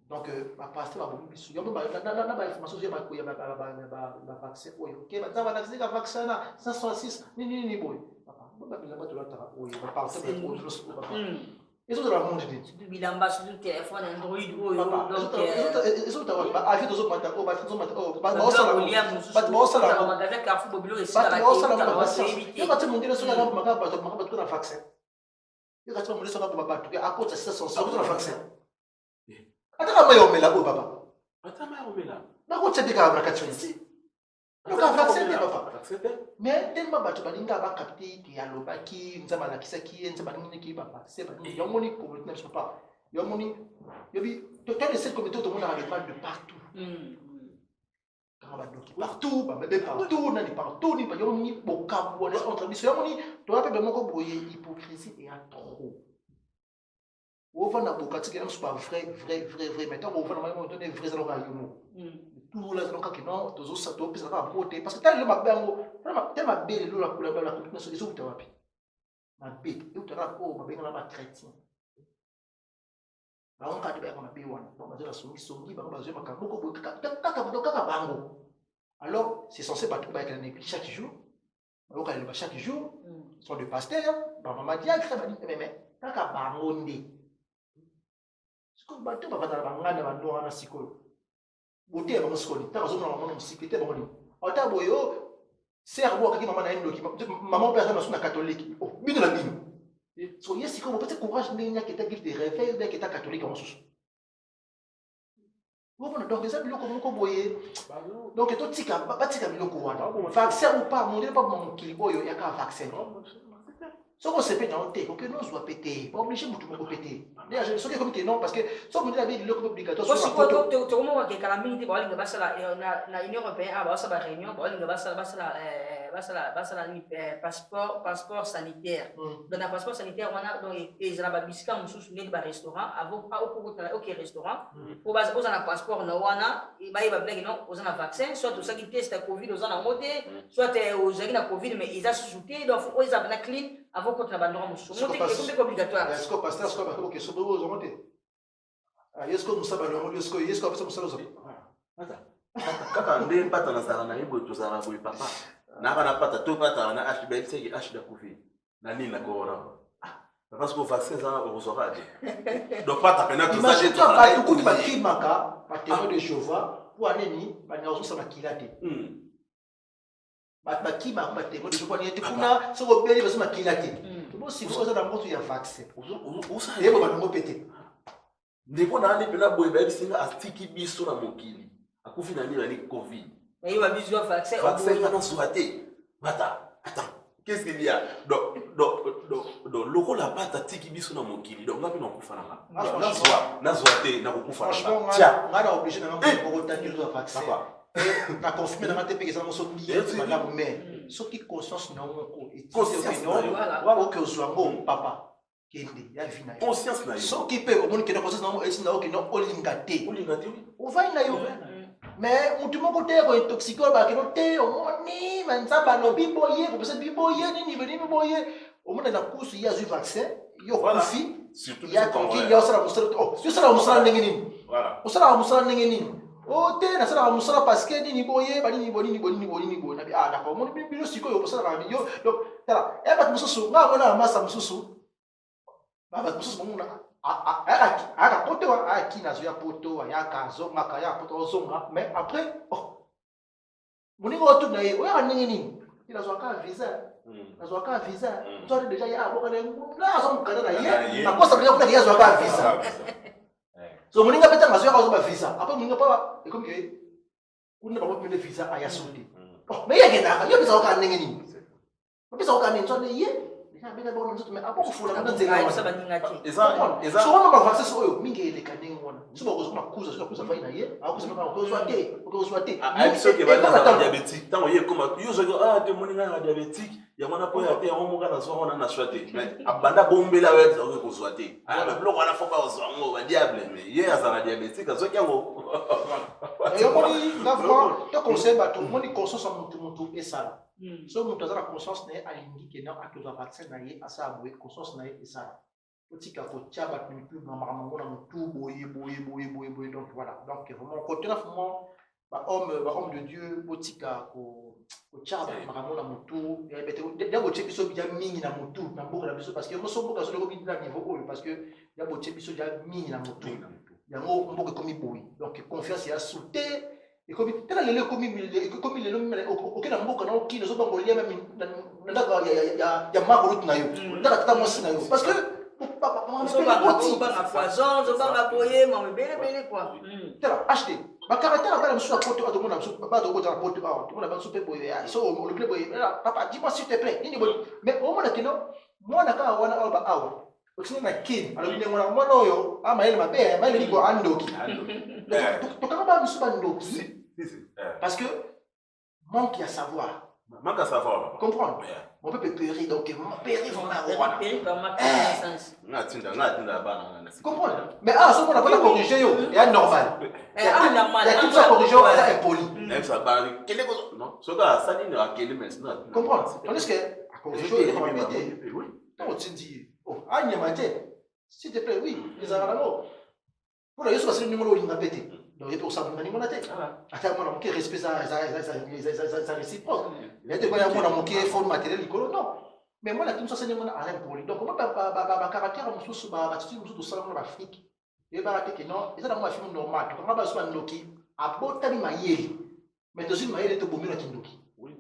Donc ma pasteur a beaucoup bisu. Il y a na information sur ba vaccin. OK, ba zamba na vaccin na 166 ni boy. Ils ont la monde de bilamba sur le téléphone Android ou donc ils ont ta avis de matin au matin mais tellement bato balinga ba capter ki alobaki nzamba na kisaki nzamba nini ki ba vaccin ba nini yomoni communauté na papa yomoni yobi to telle cette communauté tout le monde a des balles de partout partout ba bébé partout na ni partout ni ba yomoni bokabu na entre biso yomoni to ba pe moko boye hypocrisie et à trop on va na bokati que c'est pas vrai maintenant on va na donner vrai alors à yomo tout là donc que non tous ça to pisa ba voter parce que tant le mabango tellement belle la couleur la continuation des autres wapi ma bête et tu as ko mabenga na chrétien ba on ka de ba na be wana ba ma songi ba ba zema ka moko kaka bango alors c'est censé battre ba avec l'église chaque jour ba ka le chaque jour sont de pasteurs ba mama dia ka ba mais kaka bango ndi ce que battre ba ba ngana ba ndo wana sikolo boté ba muskoli ta zo na mama musikité ba ngoli ota boyo cerveau kaki mama na endo ki maman père na suna catholique oh bino la bino so yesi ko peut-être courage ndenya qui ta gift de réveil bien qui ta catholique en sous bon donc ça biloko moko boye donc to tika ba tika biloko wana vaccin ou pas mon pas mon kili boyo ya ka vaccin Ce qu'on se fait dans le thé, ok, non, soit pété. Pas obligé de tout péter. D'ailleurs, je sais comme que non, parce que ça, vous avez dit le comme obligatoire. Parce que tu comprends que la minute, bon, il va se la Union européenne, va se la réunion, bon, il va se la passeport sanitaire. Dans le passeport sanitaire, on a donc ils ont la biscuit, on sous le restaurant, avant pas au restaurant. Pour base, on a un passeport, on a, il va y avoir on a un vaccin, soit tout ça qui teste la Covid, on a un moté, soit aux gens qui ont Covid, mais ils ont sous-souté, donc ils ont un clean. Avant qu'on ait abandonné mon souffle, c'est obligatoire. Est-ce que pasteur, est-ce que ok, sobre vous remontez. Est-ce que nous savons le est-ce que nous savons kaka nde pata na sala na ibo to sala boy papa na bana pata to pata na HBL c'est H da Covid na nini na corona parce que vaccin ça on saura donc pata pena tout ça j'ai pas tout ba kimaka ba témoin de Jéhovah pour aneni ba nyazo sa makilate ba kimaka ba témoin de Jéhovah ni kuna so ko beli ba sa makilate to si vous za moto ya vaccin usa yebo ba ngo pété ndipo na ani pena boy ba bisinga astiki biso na mokili akufi na nini ni Covid mais il va biso vaccin on souhaité attends qu'est-ce qu'il y a donc loko la pata tiki biso na mokili donc ngapi na kufa na souhaité na kufa franchement ngana obligé na ngoko tandi le vaccin na confirmer na mate pe que ça mo so bien madame mais ce qui conscience na ngoko et voilà OK oswango papa kende ya vina conscience na yo so qui peut au monde qui na conscience na ngoko et na OK no olingate on va na yo mais mutu moko te ko intoxiqué ba ke no te omoni manzamba no biboye ko pesa biboye ni biboye o mona na kusu ya zu vaccin yo kufi surtout ya konki ya sala musala oh yo sala musala ndenge nini voilà o sala musala ndenge nini o te na sala musala parce que ni boye ba ni boni na bi ah d'accord mon bilo siko yo sala ba yo donc tala e ba mususu nga mona masa mususu ba mususu mona aka poto aki na zoya poto ya kazo ngaka ya poto zonga mais après oh moningo tu na ye oya ndenge nini ila zoka visa na zoka visa nzori deja ya aboka na na zo mukana na ye na kosa bila kuna ya zoka visa so moninga peta ngazo ya zoka visa après moninga pa e comme que kuna ba ko visa aya sudi oh mais ya gena yo bisa ka ndenge nini bisa ka ndenge nzori ye mais après faut la nzela ça va ningati eza so wana ba vaccin so yo mingi ele kaneng wana so ba ko na kuza fa ina ye a ko se ba ko so ate biso ke ba na diabétique tango ye koma yo zo te moninga na diabétique ya mwana po ya te ya moka na so wana na swate mais abanda bombela we ko swate ba bloko wana foka o zongo ba diable mais ye azana diabétique azo kyango yo moni ngafo to conseil ba to moni conscience mutu esala so mutu azala conscience na alingi ke na atoza vaccin na ye asa boye conscience na ye esala otika ko tiaba tu na mamango na mutu boye donc voilà donc vraiment côté là vraiment ba homme de Dieu botika ko tiaba mamango na mutu ya bete ya boche biso bya mingi na mutu na mboka na biso parce que moso mboka so ko bi na niveau oyo parce que ya boche biso bya mingi na mutu yango mboka komi boye donc confiance ya sauter et comme tela lele comme le nom OK na mboka na okine so bango lia même ndaka ya makoro na yo ndaka tata mosi na yo parce que so ba poison so ba boye mo bele quoi tela acheter ba caractère ba msu apoto ato mona msu ba to kota apoto ba to mona ba super boye so le blé boye papa dis-moi s'il te plaît nini boye mais au mona kino mwana ka wana alba awa okina na kin alo bine mwana mwana oyo ama ele mabe ma ele liko andoki to kama ba msu ba ndoki parce que manque à savoir. Manque à savoir. Comprendre. On peut périr donc périr vraiment. Périr par ma connaissance. Comprendre. Mais ah, ce qu'on a pas corrigé yo, c'est normal. Normal. Il y a tout ça corrigé, c'est impoli. Même ça parle. Non, ce gars ça dit à quel maintenant. Comprendre. Tandis que à corriger on va mettre oui. Non, tu dis oh, ah nyamate. S'il te plaît, oui, les arabes. Pour les choses c'est le numéro linga pété. Donc il faut savoir manier mon tête. Attends moi mon respect ça réciproque. Il y a des fois moi mon forme matériel licolo non. Mais moi la tout ça c'est mon arrêt pour lui. Donc moi ba caractère mon sous ba attitude mon sous ça mon Afrique. Et ba que non, et ça dans moi film normal. Quand on va se ndoki abota ni mayeli. Mais aussi mayeli to bomino tindoki. Oui.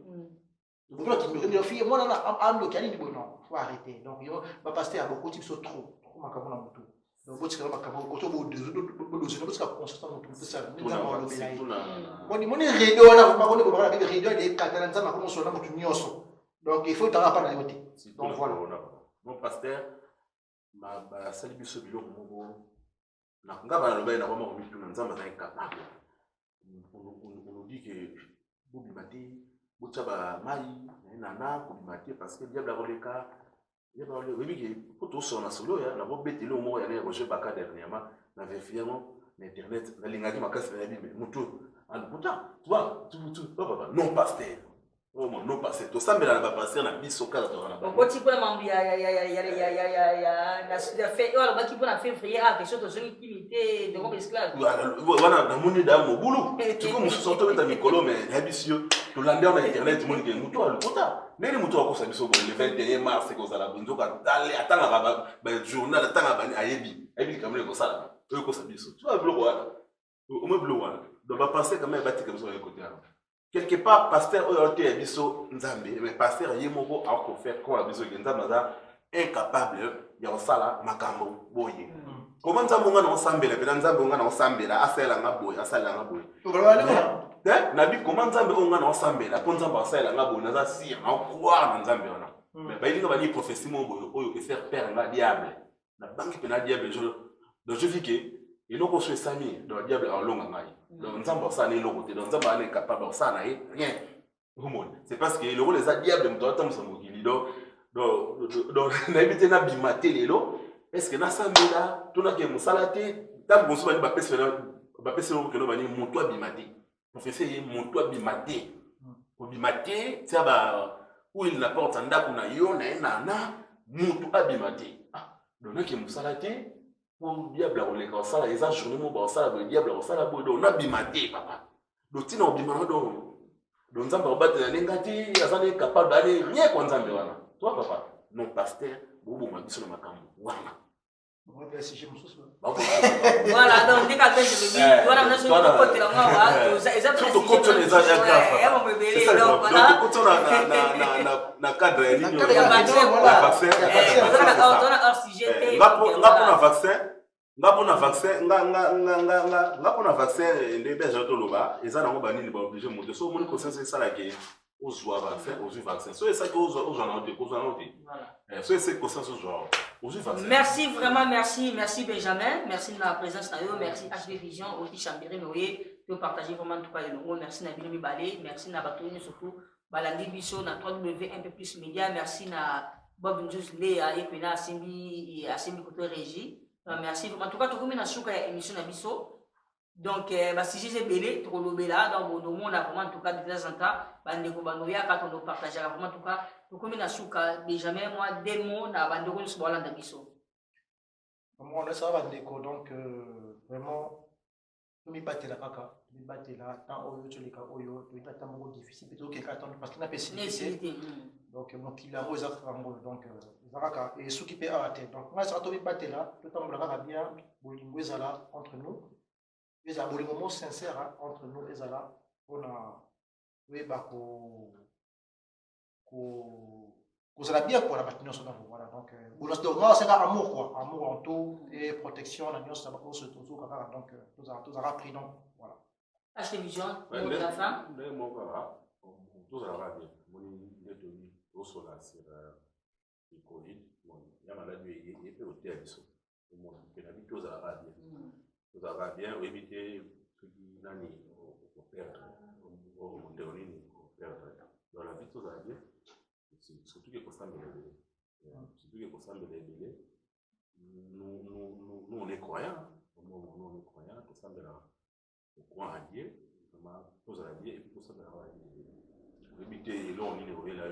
Bomino tindoki mais fille moi là andoki ani bon non, faut arrêter. Donc yo va passer à beaucoup type so trop. Comment comme on donc botika makamo koto bo dosi no botika consistant no tupesa ninga mo lo belai moni redo wana makone ko bana bi redo de katana nzama ko so na mutu nyoso donc il faut tanga pa na yote donc voilà non pasteur basali biso biloko moko nga balobai na kwama komituna nzambe aza incapable. On nous dit que bobima te botya bamai nana kobima te parce que diable akoleka oyebi ke po tosola na solo ya nakobeteli o moko yana ya roger baka dernièrement na vérifie yango na internet nalingaki makasi na yabi me motu pourtant tu vois papa non pasteur non pasteur tosambela na bapasteur na biso kala toka na okoti mpona mambo alobaki mpona février quelque chose tozongi kini te de ngombe esclave wana namoni da mobulu tiko mosusu otobeta mikolo me yabisi yo tolandi na internet moni ke motu alokota ndenge motu akosa biso boye le 21 mars ekozala nzoka atangaka bajournal atangaka bani ayebi likambo ekosala oyo ekosa biso tu vois biloko wana omoi biloko wana donc bapense quand même batika biso bayekote wana quelque part pasteur oyo te ya biso nzambe mais pasteur ye moko akofaire kola biso ke nzambe aza incapable ya kosala makambo boye koma nzambe onga na osambela mpena nzambe onga na osambela asalelanga boye asalelanga boye nabi koma nzambe onga na osambela mpo nzambe asalelanga boye naza sire na okroire na nzambe wana mais bayilinga bani prophétie mo boye oyo efaire père nga diable na banki mpena diable donc je vis ke eloko so esami donc diable alonga ngai donc nzambe asala na eloko te donc nzambe ana incapable asala na ye rien omoni c'est parce que eloko eza diable moto atambusa mokili donc nayebi te nabima te lelo est-ce que nasambela tonake mosala te ntango mosusu bani bapesi eloko keno bani moto abima te profese ye moto abima te obima te tia oil na porte ndako na yo na ye nana moto abima te donc nake mosala te pour diable akoleka osala eza journée mo baosala boye diable akosala boye donc nabima te papa donc ntina obima na donc nzambe akobatela ndenge te aza na capable ale rien kwa nzambe wana toi papa non pasteur boboma biso na makambo wana voilà donc dès qu'après je me dis voilà maintenant je me côté là moi surtout quand on les a c'est ça donc quand on na cadre ya ligne ya vaccin nga pona vaccin nde beja toloba eza nango banini ba obligé moto so moni conscience esala ke ozwa vaccin ozwi vaccin so esaki ozwa na ote kozwa na ote so ese conscience ozwa ozwi vaccin. Merci vraiment, merci Benjamin, merci de la présence na yo, merci HD Vision aussi Chambéry noye de partager vraiment tout cas le mot, merci na bino mibale, merci na batoni surtout balandi biso na 3W un peu plus média, merci na Bob Njus Léa et puis na Asimbi côté régie. Merci. En tout cas, tout comme na souka émission na biso. Donc, si j'ai belé, trop lobela, donc on a vraiment en tout cas de temps en temps, bandeko banoya quand on partage vraiment en tout cas, tout comme na souka Benjamin moi des mots na bandeko nous bola na biso. Moi on a ça bandeko donc vraiment mi batela kaka, mi batela tant oyo toleka oyo, to ita tango difficile peut que attendre parce que na pessimité. Donc mon kila mo za kango donc zaraka et ceux qui paient à la tête. Donc moi ça to mi batela, tout temps blaka bien, bolingo ezala entre nous. Les aboliments sincères entre nous et Zala, on a bien pour la bâtiment sur nous. Voilà, donc, c'est amour quoi, amour en tout et protection, la nuit, ça va se tout donc, nous avons pris donc, voilà. Achetez vision, pour la fin. Tout ça va bien. Mon étonné, au solar, c'est le Covid, il y a maladie, il y a peu au terre, mon pénalité, tout ça va bien. Tout va bien, éviter ce qui n'a ni au perdre, au monter au perdre. Dans la vie, tout va bien. Surtout que constant de l'ébélé. Surtout que constant de l'ébélé. Nous, on est croyants. Nous, on est croyants. Tout ça, on croit à Dieu. Tout va bien. Et puis, tout ça, on va éviter l'on est là.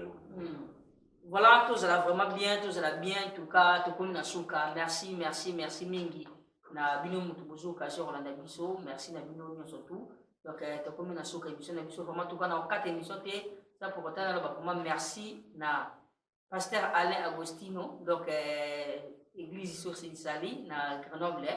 Voilà, tout ça va vraiment bien. Tout ça va bien. En tout cas, tout comme Nasuka. Merci, Mingi. Na bino mutu bozoka sur Rolanda biso, merci na bino surtout. Donc to comme na soka émission na biso vraiment tout cas na 4 émissions té ça pour tana ba vraiment merci na pasteur Alain Agostino donc église sur Sali na Grenoble.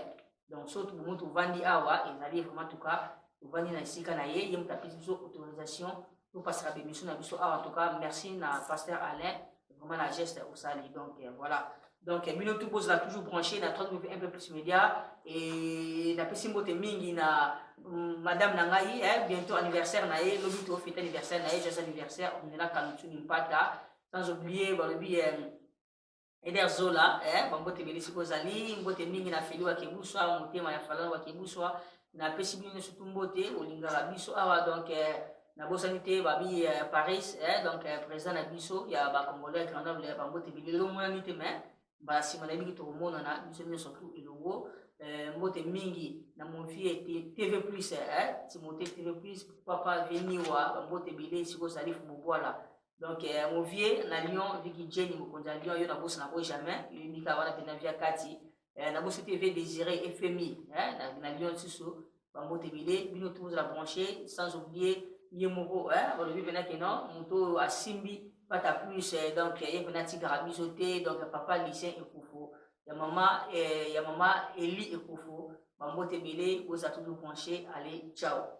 Donc surtout mutu vandi awa ezali vraiment tout cas vandi na sika na ye yem tapisi biso autorisation pour passer à émission na biso awa en tout cas merci na pasteur Alain vraiment la geste au Sali donc voilà. Donc, Minotou Pose l'a toujours branché, na 3W un peu plus média. Et la Pessimbote Mingi na Madame Nangaï, bientôt anniversaire naïe, le but au fête anniversaire naïe, j'ai anniversaire, on est là quand nous n'impata. Sans oublier, Eder Zola, bambote bele siko zali, mbote mingi na feli wa kebuswa, motema ya falana wa kebuswa, na pesi bino surtout mbote, olinga la biso awa, donc, na bosanité, babi Paris, donc, président na biso, ya ba Congolais, grandeur, bambote bele, lo mona nite men, ba simana mingi to mona na, biso nyo surtout ilongo, mbote mingi, na mon vie TV+, Timothée TV+, papa veni wa, bambote bele siko zali fumoboala. Donc, mon vieux, na Lyon, Vicky Jenny, mon conjoint Lyon, il y a bosse na jamais, il y a une via Kati, na bosse TV désiré FMI, na Lyon Tissou, Bambo Tébélé, Bino tous la brancher, sans oublier Yemoro, on le vit maintenant, Monto à Simbi, pas ta plus, donc il y a Benati Garabisoté, donc papa lycéen et Koufo, il y a maman Eli et Koufo, Bambo Tébélé, vous a tout branché, allez, ciao.